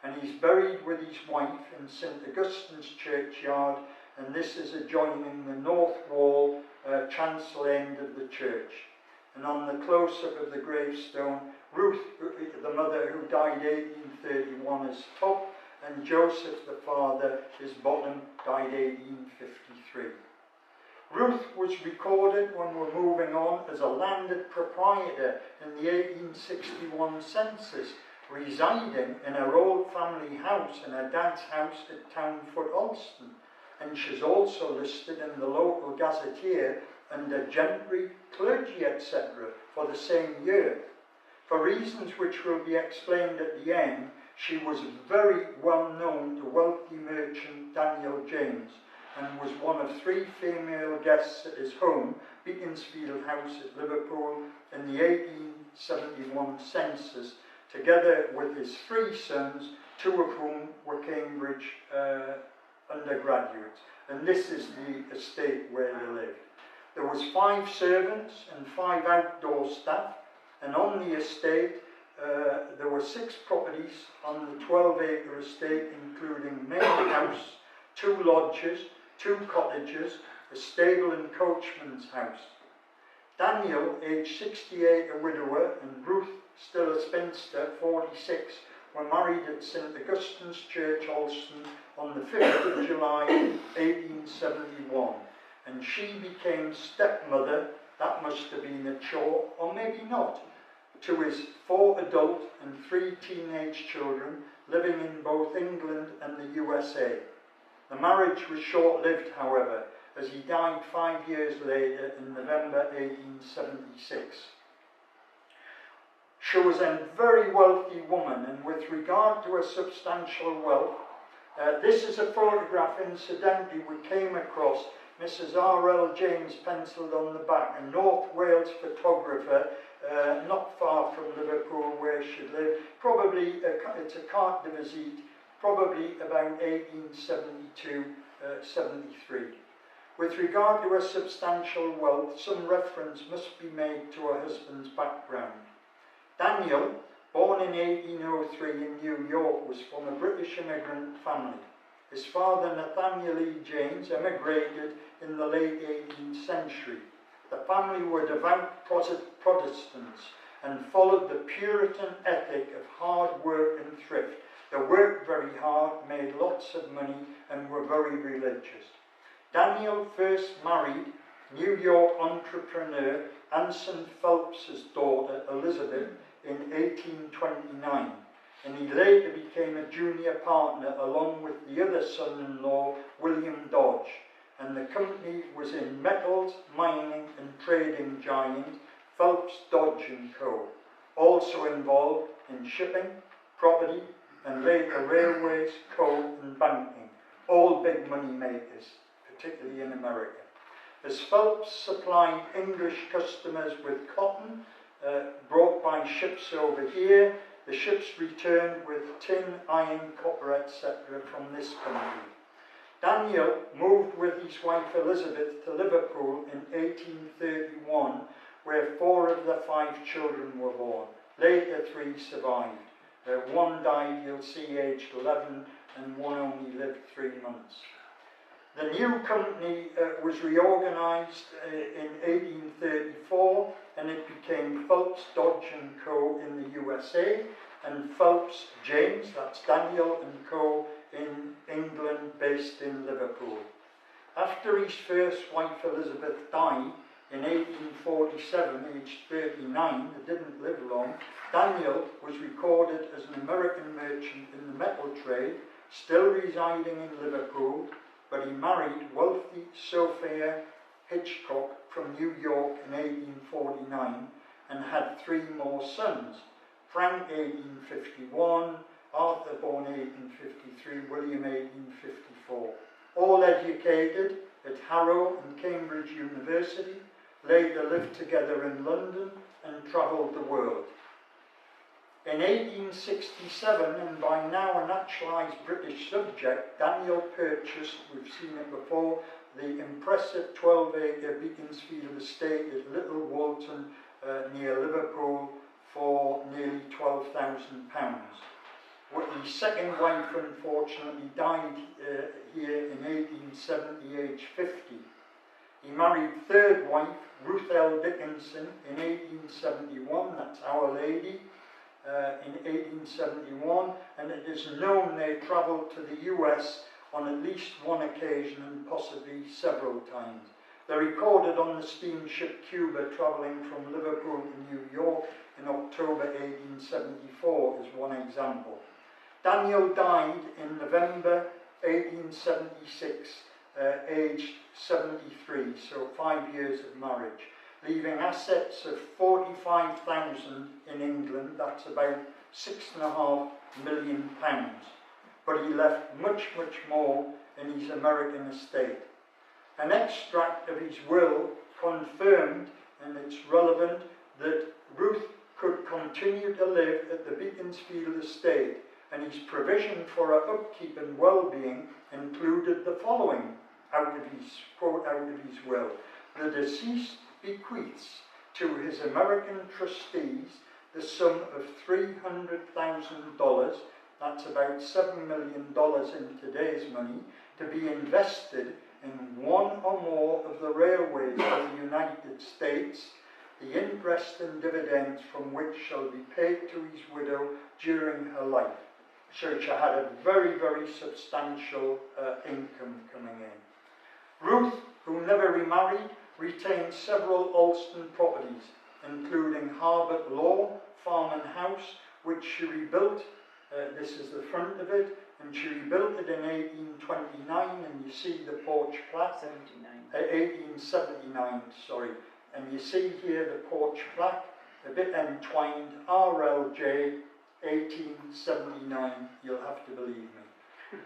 And he's buried with his wife in St Augustine's churchyard, and this is adjoining the north wall, chancel end of the church. And on the close-up of the gravestone, Ruth, the mother who died 1831, is top, and Joseph, the father, is bottom, died 1853. Ruth was recorded, when we're moving on, as a landed proprietor in the 1861 census, residing in her old family house and her dad's house at Townfoot, Alston. And she's also listed in the local gazetteer under gentry, clergy, etc. for the same year. For reasons which will be explained at the end, she was very well known to wealthy merchant Daniel James, and was one of 3 female guests at his home, Beaconsfield House at Liverpool, in the 1871 census, together with his 3 sons, 2 of whom were Cambridge undergraduates. And this is the estate where they lived. There was 5 servants and 5 outdoor staff, and on the estate there were 6 properties on the 12-acre estate, including main house, 2 lodges, 2 cottages, a stable and coachman's house. Daniel, aged 68, a widower, and Ruth, still a spinster, 46, were married at St Augustine's Church, Alston, on the 5th of July, 1871. And she became stepmother, that must have been a chore, or maybe not, to his 4 adult and 3 teenage children living in both England and the USA. The marriage was short-lived, however, as he died 5 years later in November 1876. She was a very wealthy woman, and with regard to her substantial wealth, this is a photograph, incidentally, we came across. Mrs. R.L. James penciled on the back, a North Wales photographer, not far from Liverpool where she lived. Probably, it's a carte de visite, probably about 1872, 73. With regard to her substantial wealth, some reference must be made to her husband's background. Daniel, born in 1803 in New York, was from a British immigrant family. His father, Nathaniel E. James, emigrated in the late 18th century. The family were devout Protestants and followed the Puritan ethic of hard work and thrift. They worked very hard, made lots of money, and were very religious. Daniel first married New York entrepreneur Anson Phelps's daughter Elizabeth in 1829, and he later became a junior partner along with the other son-in-law, William Dodge, and the company was in metals, mining and trading giant Phelps, Dodge & Co., also involved in shipping, property and later railways, coal and banking, all big money makers, particularly in America. As Phelps supplied English customers with cotton brought by ships over here, the ships returned with tin, iron, copper, etc. from this country. Daniel moved with his wife Elizabeth to Liverpool in 1831, where 4 of the 5 children were born. Later 3 survived. One died, you'll see, aged 11, and one only lived 3 months. The new company was reorganised in 1834, and it became Phelps, Dodge & Co. in the USA, and Phelps James, that's Daniel & Co. in England, based in Liverpool. After his first wife Elizabeth died in 1847, aged 39, they didn't live long, Daniel was recorded as an American merchant in the metal trade, still residing in Liverpool, but he married wealthy Sophia Hitchcock from New York in 1849 and had 3 more sons, Frank 1851, Arthur born 1853, William 1854. All educated at Harrow and Cambridge University, later lived together in London and travelled the world. In 1867, and by now a naturalised British subject, Daniel purchased, we've seen it before, the impressive 12-acre Beaconsfield estate at Little Walton near Liverpool for nearly £12,000. His second wife unfortunately died here in 1870, aged 50. He married third wife, Ruth L. Dickinson, in 1871, that's Our Lady, in 1871, and it is known they travelled to the US on at least one occasion and possibly several times. They're recorded on the steamship Cuba travelling from Liverpool to New York in October 1874 as one example. Daniel died in November 1876, aged 73, so 5 years of marriage, leaving assets of £45,000 in England, that's about £6.5 million. But he left much, much more in his American estate. An extract of his will confirmed, and it's relevant, that Ruth could continue to live at the Beaconsfield estate, and his provision for her upkeep and well-being included the following, quote out of his will: the deceased bequeaths to his American trustees the sum of $300,000, that's about $7 million in today's money, to be invested in one or more of the railways of the United States, the interest and dividends from which shall be paid to his widow during her life. So she had a very, very substantial income coming in. Ruth, who never remarried, retained several Alston properties, including Harbert Law, farm and house, which she rebuilt. This is the front of it, and she rebuilt it in 1829, and you see the porch plaque. 1879, sorry. And you see here the porch plaque, a bit entwined, RLJ 1879, you'll have to believe me.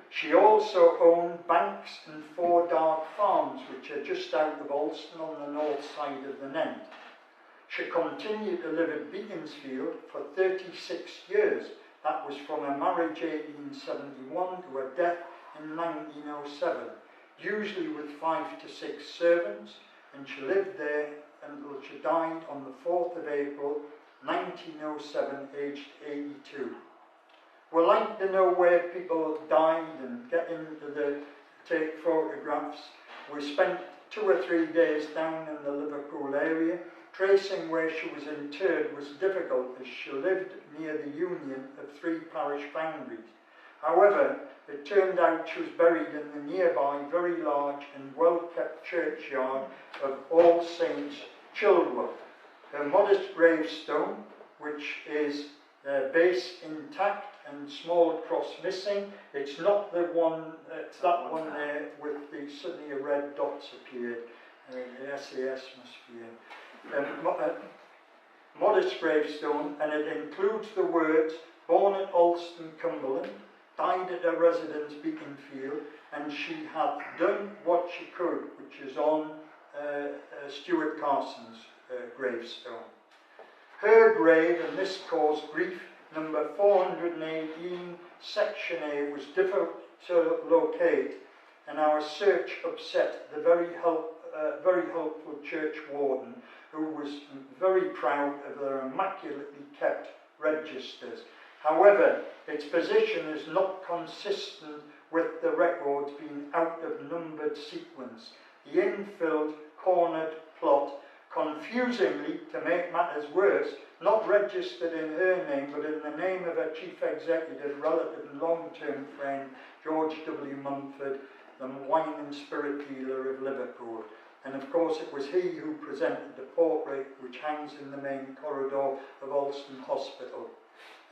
She also owned banks and 4 Dark farms, which are just out of Alston on the north side of the Nent. She continued to live at Beaconsfield for 36 years. That was from her marriage 1871 to her death in 1907, usually with 5 to 6 servants, and she lived there until she died on the 4th of April 1907, aged 82. We like to know where people died and get into take photographs. We spent 2 or 3 days down in the Liverpool area. Tracing where she was interred was difficult as she lived near the union of 3 parish boundaries. However, it turned out she was buried in the nearby very large and well-kept churchyard of All Saints, Chilworth. Her modest gravestone, which is base intact and small cross missing. It's not the one, it's that one there with the suddenly red dots appeared. The SAS must be in. Modest gravestone, and it includes the words, born at Alston, Cumberland, died at her residence, Beaconfield, and she had done what she could, which is on Stuart Carson's gravestone. Her grave, and this caused grief, number 418, section A, was difficult to locate, and our search upset the very helpful church warden, who was very proud of their immaculately kept registers. However, its position is not consistent with the records being out of numbered sequence. The infilled cornered plot, confusingly, to make matters worse, not registered in her name, but in the name of her chief executive, relative and long-term friend, George W. Mumford, the wine and spirit dealer of Liverpool. And of course it was he who presented the portrait which hangs in the main corridor of Alston Hospital.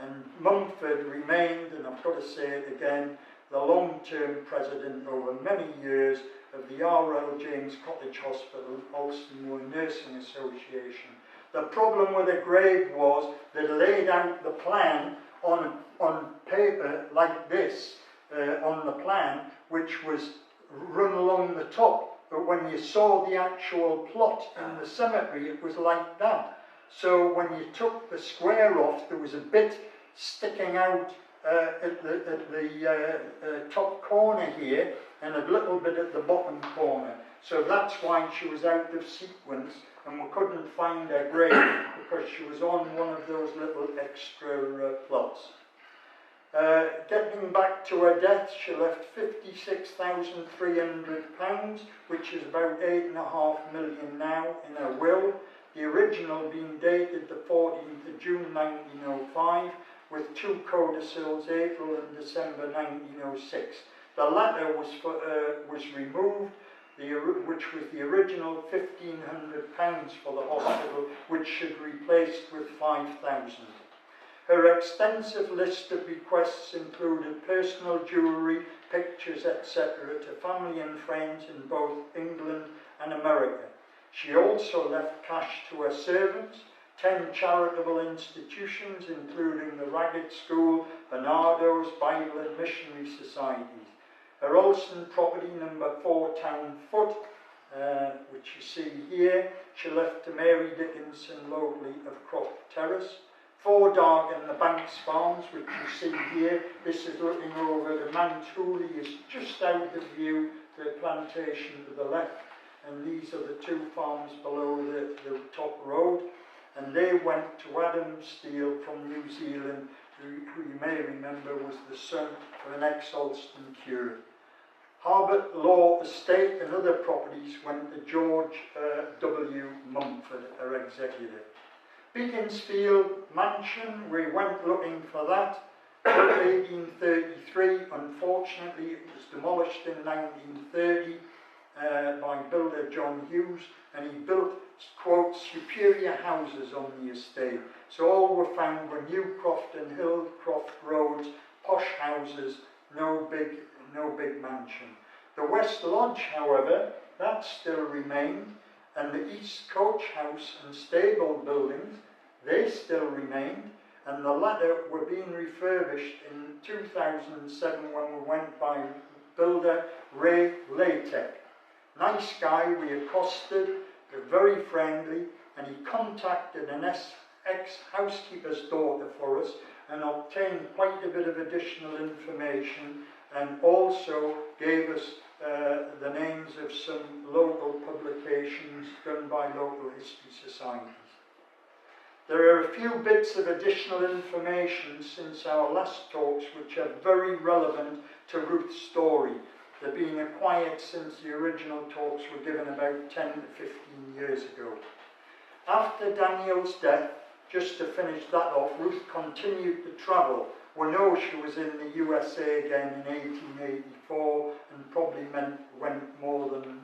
And Mumford remained, and I've got to say it again, the long-term president over many years of the R.L. James Cottage Hospital, Alston Moor Nursing Association. The problem with the grave was they laid out the plan on paper like this, on the plan, which was run along the top. But when you saw the actual plot in the cemetery, it was like that. So when you took the square off, there was a bit sticking out at the top corner here, and a little bit at the bottom corner. So that's why she was out of sequence, and we couldn't find her grave because she was on one of those little extra plots. Getting back to her death, she left £56,300, which is about £8.5 million now in her will, the original being dated the 14th of June 1905, with two codicils, April and December 1906. The latter was removed, which was the original £1,500 for the hospital, which should be replaced with £5,000. Her extensive list of bequests included personal jewellery, pictures, etc. to family and friends in both England and America. She also left cash to her servants, 10 charitable institutions, including the Ragged School, Bernardo's, Bible and Missionary Societies. Her Alston property, number 4 Town Foot, which you see here, she left to Mary Dickinson locally of Croft Terrace. 4 Darg and the Banks Farms, which you see here. This is looking over the Mantouli, is just out of view, the plantation to the left, and these are the 2 farms below the top road. And they went to Adam Steele from New Zealand, who you may remember was the son of an ex-Alston curate. Harbert Law Estate and other properties went to George W. Mumford, her executive. Beaconsfield Mansion, we went looking for that. 1833, unfortunately it was demolished in 1930 by builder John Hughes, and he built, quote, superior houses on the estate. So all were found were Newcroft and Hillcroft roads, posh houses, no big mansion. The West Lodge, however, that still remained, and the East Coach House and stable buildings, they still remained, and the latter were being refurbished in 2007 when we went by builder Ray Laytek. Nice guy, we accosted, very friendly, and he contacted an ex-housekeeper's daughter for us and obtained quite a bit of additional information, and also gave us the names of some local publications done by local history societies. There are a few bits of additional information since our last talks which are very relevant to Ruth's story. They're being acquired since the original talks were given about 10 to 15 years ago. After Daniel's death, just to finish that off, Ruth continued to travel We know she was in the USA again in 1884 and probably went more than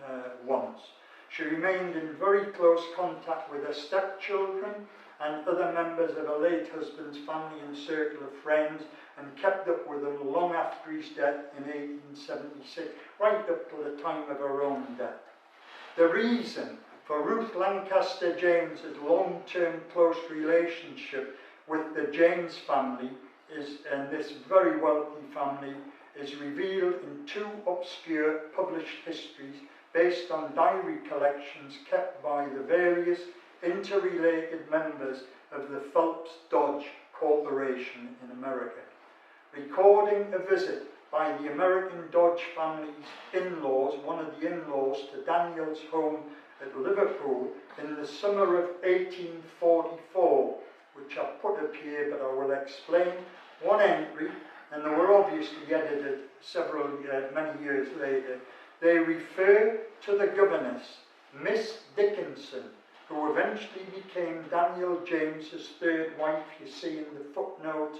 once. She remained in very close contact with her stepchildren and other members of her late husband's family and circle of friends, and kept up with them long after his death in 1876, right up to the time of her own death. The reason for Ruth Lancaster James's long-term close relationship with the James family and this very wealthy family is revealed in two obscure published histories based on diary collections kept by the various interrelated members of the Phelps Dodge Corporation in America, recording a visit by the American Dodge family's in-laws, one of the in-laws, to Daniel's home at Liverpool in the summer of 1844, which I've put up here, but I will explain. One entry, and they were obviously edited many years later. They refer to the governess, Miss Dickinson, who eventually became Daniel James's third wife, you see in the footnote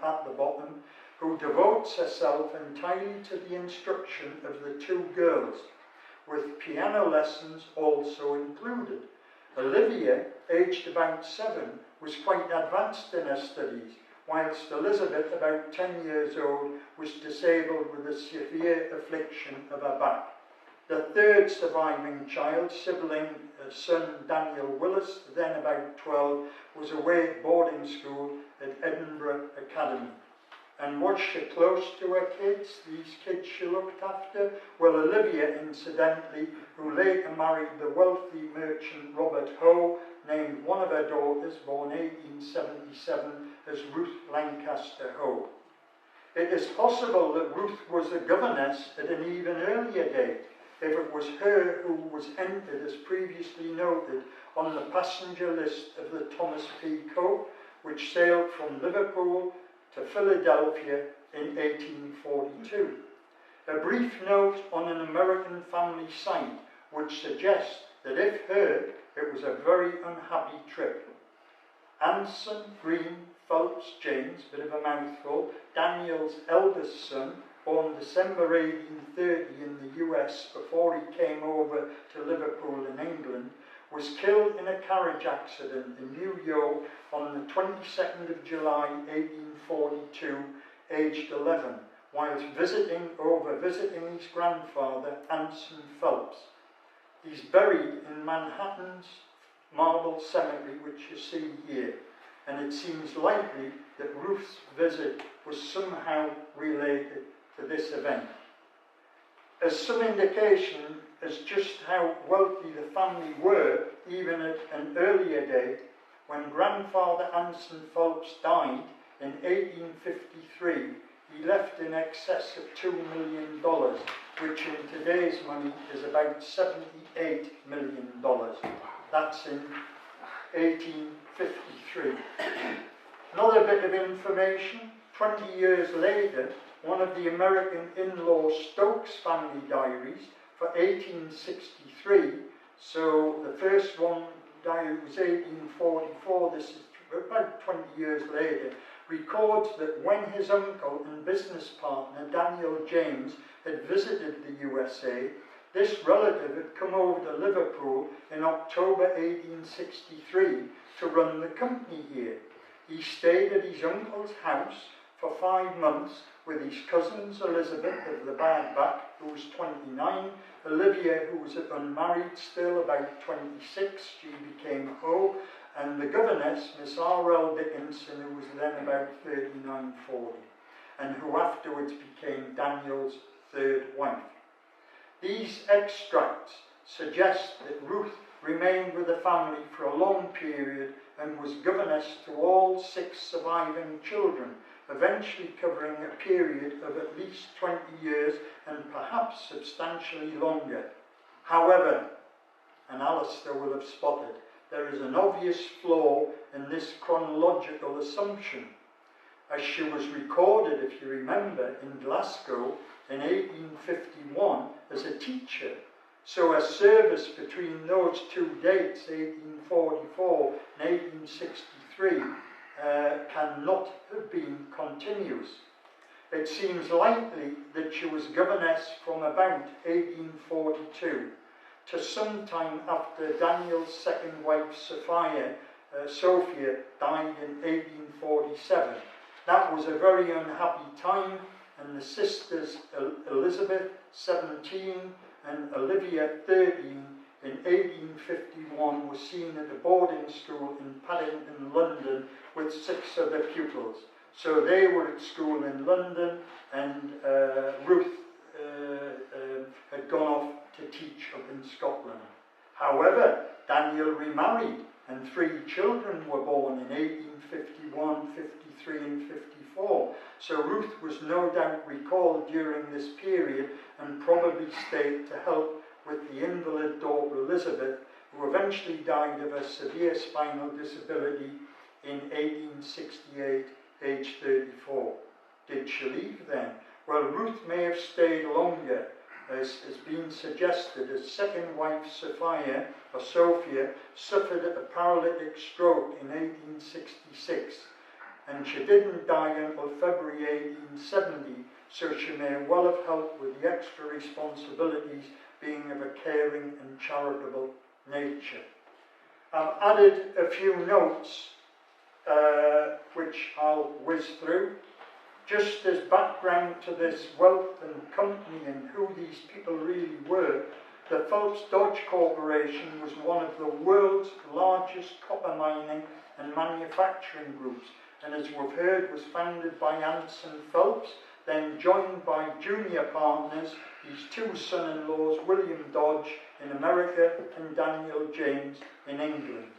at the bottom, who devotes herself entirely to the instruction of the two girls, with piano lessons also included. Olivia, aged about 7, was quite advanced in her studies, whilst Elizabeth, about 10 years old, was disabled with a severe affliction of her back. The third surviving child, sibling son Daniel Willis, then about 12, was away at boarding school at Edinburgh Academy. And was she close to her kids, these kids she looked after? Well, Olivia, incidentally, who later married the wealthy merchant Robert Hoe, named one of her daughters, born 1877, as Ruth Lancaster Hoe. It is possible that Ruth was a governess at an even earlier date, if it was her who was entered, as previously noted, on the passenger list of the Thomas P. Coe, which sailed from Liverpool to Philadelphia in 1842. A brief note on an American family site would suggest that if heard, it was a very unhappy trip. Anson Green Phelps James, bit of a mouthful, Daniel's eldest son, born December 1830 in the US before he came over to Liverpool in England, was killed in a carriage accident in New York on the 22nd of July 1842, aged 11, whilst visiting his grandfather, Anson Phelps. He's buried in Manhattan's Marble Cemetery, which you see here, and it seems likely that Ruth's visit was somehow related to this event. As some indication as just how wealthy the family were, even at an earlier date, when grandfather Anson Phelps died in 1853, he left in excess of $2 million, which in today's money is about $78 million. That's in 1853. Another bit of information, 20 years later, one of the American in-law Stokes family diaries for 1863, so the first one diary was 1844, this is about 20 years later, records that when his uncle and business partner Daniel James had visited the USA, this relative had come over to Liverpool in October 1863 to run the company here. He stayed at his uncle's house for 5 months with his cousins Elizabeth of the Bad Back, who was 29, Olivia, who was unmarried still, about 26, she became Hoe, and the governess, Miss R.L. Dickinson, who was then about 39, 40, and who afterwards became Daniel's third wife. These extracts suggest that Ruth remained with the family for a long period and was governess to all 6 surviving children, eventually covering a period of at least 20 years and perhaps substantially longer. However, and Alistair will have spotted, there is an obvious flaw in this chronological assumption, as she was recorded, if you remember, in Glasgow in 1851 as a teacher. So a service between those two dates, 1844 and 1863, cannot have been continuous. It seems likely that she was governess from about 1842 to sometime after Daniel's second wife Sophia died in 1847. That was a very unhappy time, and the sisters Elizabeth, 17, and Olivia, 13, in 1851 were seen at a boarding school in Paddington, London, with 6 other pupils. So they were at school in London, and Ruth had gone off to teach up in Scotland. However, Daniel remarried, and 3 children were born in 1851, 53 and 54. So Ruth was no doubt recalled during this period and probably stayed to help with the invalid daughter Elizabeth, who eventually died of a severe spinal disability in 1868, aged 34. Did she leave then? Well, Ruth may have stayed longer, as has been suggested, as second wife Sophia suffered a paralytic stroke in 1866, and she didn't die until February 1870, so she may well have helped with the extra responsibilities being of a caring and charitable nature. I've added a few notes which I'll whiz through, just as background to this wealth and company and who these people really were. The Phelps Dodge Corporation was one of the world's largest copper mining and manufacturing groups, and as we've heard, was founded by Anson Phelps, then joined by junior partners, his 2 son-in-laws, William Dodge in America and Daniel James in England.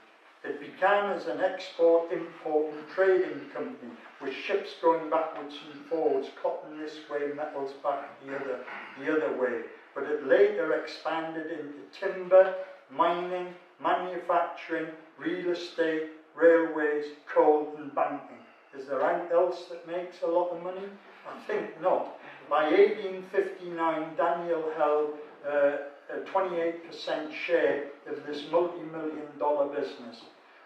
It began as an export, import and trading company, with ships going backwards and forwards, cotton this way, metals back the other way. But it later expanded into timber, mining, manufacturing, real estate, railways, coal and banking. Is there anything else that makes a lot of money? I think not. By 1859, Daniel held a 28% share of this multi-million-dollar business.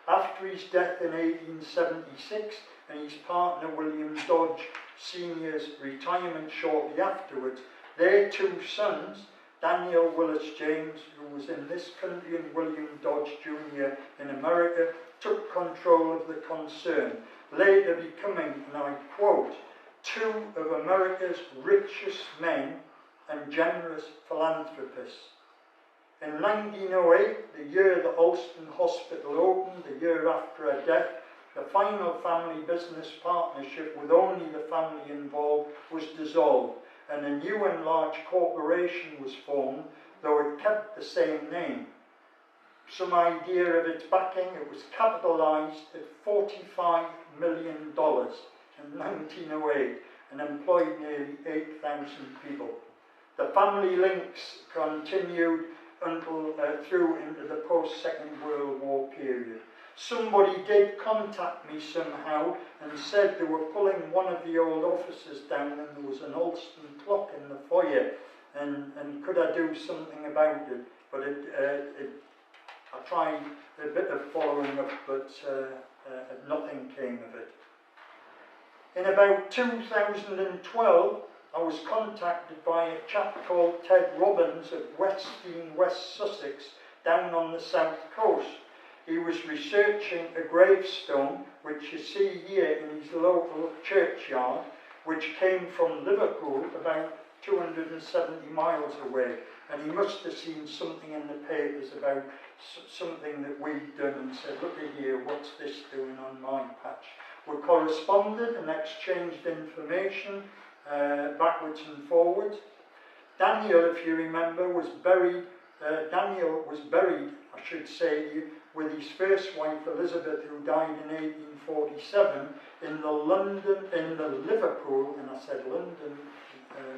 After his death in 1876 and his partner William Dodge Sr.'s retirement shortly afterwards, their 2 sons, Daniel Willis James, who was in this country, and William Dodge Jr. in America, took control of the concern, later becoming, and I quote, 2 of America's richest men and generous philanthropists. In 1908, the year the Alston Hospital opened, the year after her death, the final family business partnership with only the family involved was dissolved, and a new and large corporation was formed, though it kept the same name. Some idea of its backing: it was capitalized at $45 million in 1908 and employed nearly 8,000 people. The family links continued until through into the post-Second World War period. Somebody did contact me somehow and said they were pulling one of the old offices down, and there was an Alston clock in the foyer, and could I do something about it? But I tried a bit of following up, but nothing came of it. In about 2012, I was contacted by a chap called Ted Robbins of Westdean, West Sussex, down on the south coast. He was researching a gravestone, which you see here in his local churchyard, which came from Liverpool, about 270 miles away. And he must have seen something in the papers about something that we'd done and said, look at here, what's this doing on my patch? We corresponded and exchanged information backwards and forwards. Daniel, if you remember, was buried, I should say, with his first wife Elizabeth, who died in 1847, in the Liverpool, and I said London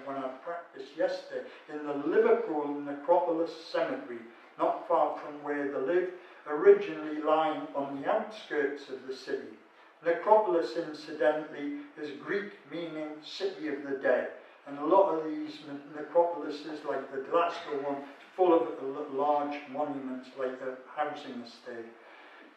when I practiced yesterday, in the Liverpool Necropolis Cemetery, not far from where they lived, originally lying on the outskirts of the city. Necropolis, incidentally, is Greek meaning city of the dead, and a lot of these necropolises, like the Glasgow one, full of large monuments like a housing estate.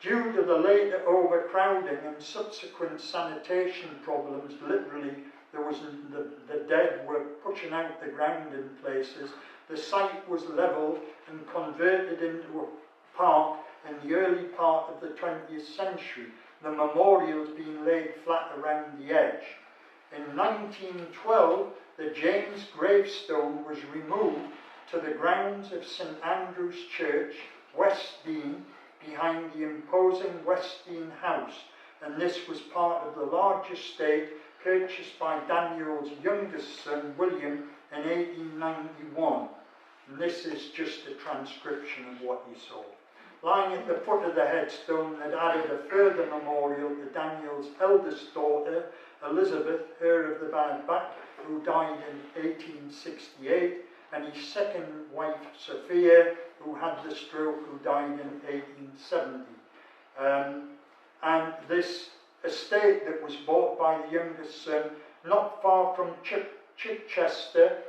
Due to the later overcrowding and subsequent sanitation problems, literally the dead were pushing out the ground in places, the site was levelled and converted into a park in the early part of the 20th century, the memorials being laid flat around the edge. In 1912, the James gravestone was removed to the grounds of St Andrew's Church, West Dean, behind the imposing West Dean House, and this was part of the large estate purchased by Daniel's youngest son, William, in 1891. And this is just a transcription of what he saw. Lying at the foot of the headstone had added a further memorial to Daniel's eldest daughter, Elizabeth, heir of the bad back, who died in 1868, and his second wife, Sophia, who had the stroke, who died in 1870. And this estate that was bought by the youngest son, not far from Chichester,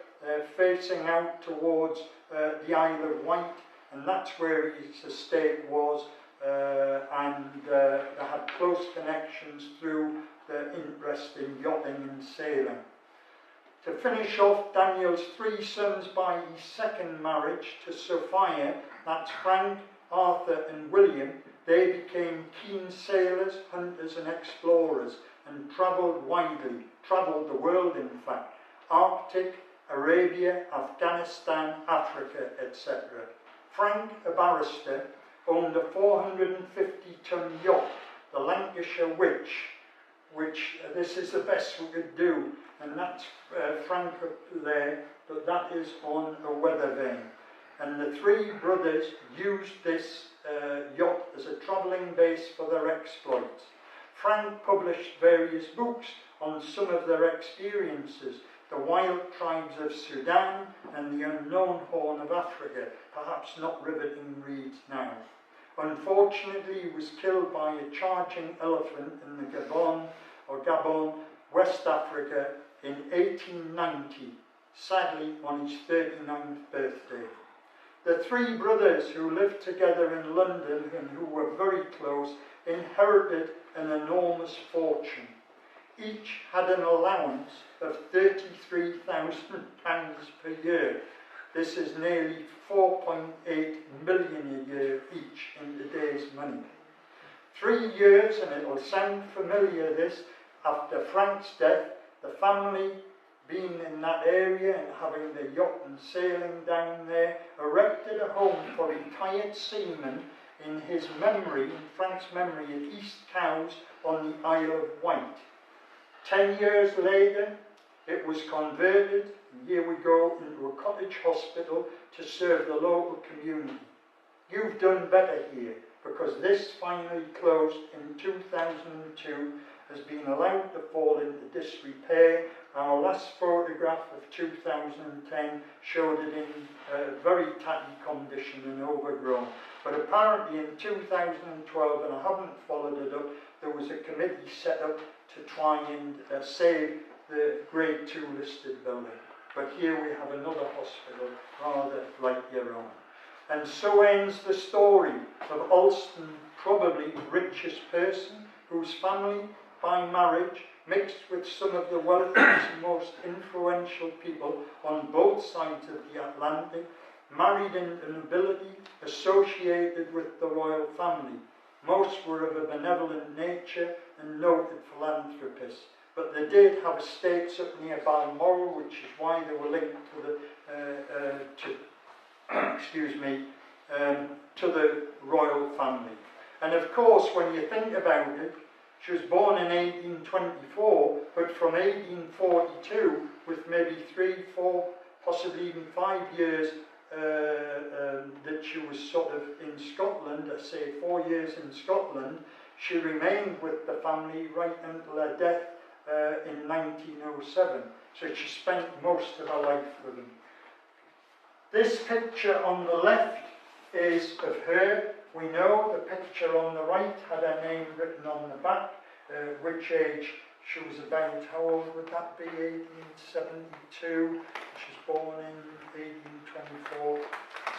facing out towards the Isle of Wight, and that's where his estate was, and they had close connections through their interest in yachting and sailing. To finish off, Daniel's three sons by his second marriage to Sophia, that's Frank, Arthur and William, they became keen sailors, hunters and explorers, and travelled widely, travelled the world in fact, Arctic, Arabia, Afghanistan, Africa, etc. Frank, a barrister, owned a 450-ton yacht, the Lancaster which this is the best we could do, and that's Frank up there, but that is on a weather vane. And the three brothers used this yacht as a travelling base for their exploits. Frank published various books on some of their experiences, the wild tribes of Sudan and the unknown Horn of Africa, perhaps not riveting reads now. Unfortunately, he was killed by a charging elephant in the Gabon, West Africa, in 1890, sadly on his 39th birthday. The three brothers who lived together in London and who were very close inherited an enormous fortune. Each had an allowance of £33,000 per year. This is nearly 4.8 million a year each in today's money. 3 years, and it will sound familiar this, after Frank's death, the family, being in that area and having the yacht and sailing down there, erected a home for retired seamen in his memory, in Frank's memory, at East Cowes on the Isle of Wight. 10 years later, it was converted, and here we go, into a cottage hospital to serve the local community. You've done better here, because this finally closed in 2002, has been allowed to fall into disrepair. Our last photograph of 2010 showed it in very tatty condition and overgrown. But apparently in 2012, and I haven't followed it up, there was a committee set up to try and save the Grade 2 listed building. But here we have another hospital, rather like your own. And so ends the story of Alston, probably richest person, whose family, by marriage, mixed with some of the wealthiest and most influential people on both sides of the Atlantic, married into nobility, associated with the royal family. Most were of a benevolent nature and noted philanthropists, but they did have estates up near Balmoral, which is why they were linked to the royal family. And of course, when you think about it, she was born in 1824, but from 1842, with maybe 3, 4, possibly even 5 years that she was sort of in Scotland, I say 4 years in Scotland, she remained with the family right until her death in 1907. So she spent most of her life with them. This picture on the left is of her. We know the picture on the right had her name written on the back, which age she was about. How old would that be? 1872. She was born in 1824.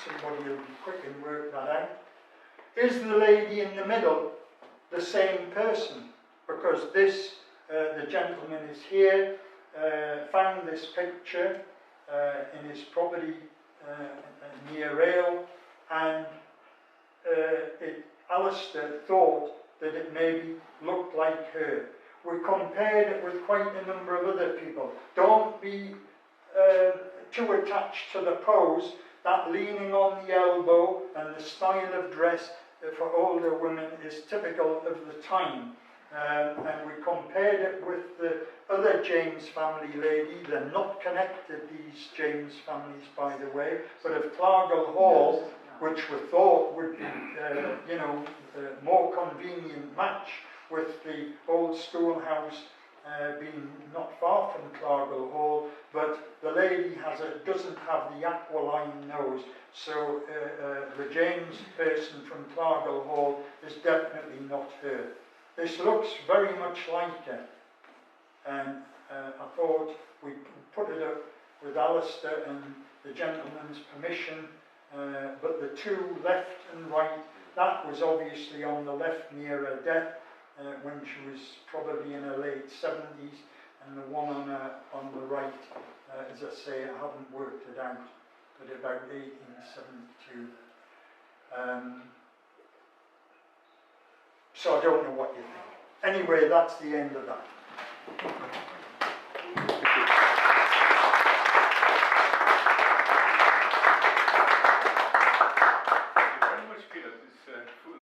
Somebody will be quick and work that out. is the lady in the middle the same person? Because this, the gentleman is here, found this picture in his property near Ale, and Alistair thought that it maybe looked like her. We compared it with quite a number of other people. Don't be too attached to the pose. That leaning on the elbow and the style of dress for older women is typical of the time. And we compared it with the other James family lady. They're not connected, these James families, by the way, but of Clargle Hall, which we thought would be, a more convenient match with the old schoolhouse being not far from Clargle Hall, but the lady doesn't have the aquiline nose, so the James person from Clargle Hall is definitely not her. This looks very much like her, and I thought we'd put it up with Alistair and the gentleman's permission, but the two left and right, that was obviously on the left near her death, when she was probably in her late 70s, and the one on the right, as I say, I haven't worked it out, but about 1872. So I don't know what you think. Anyway, that's the end of that.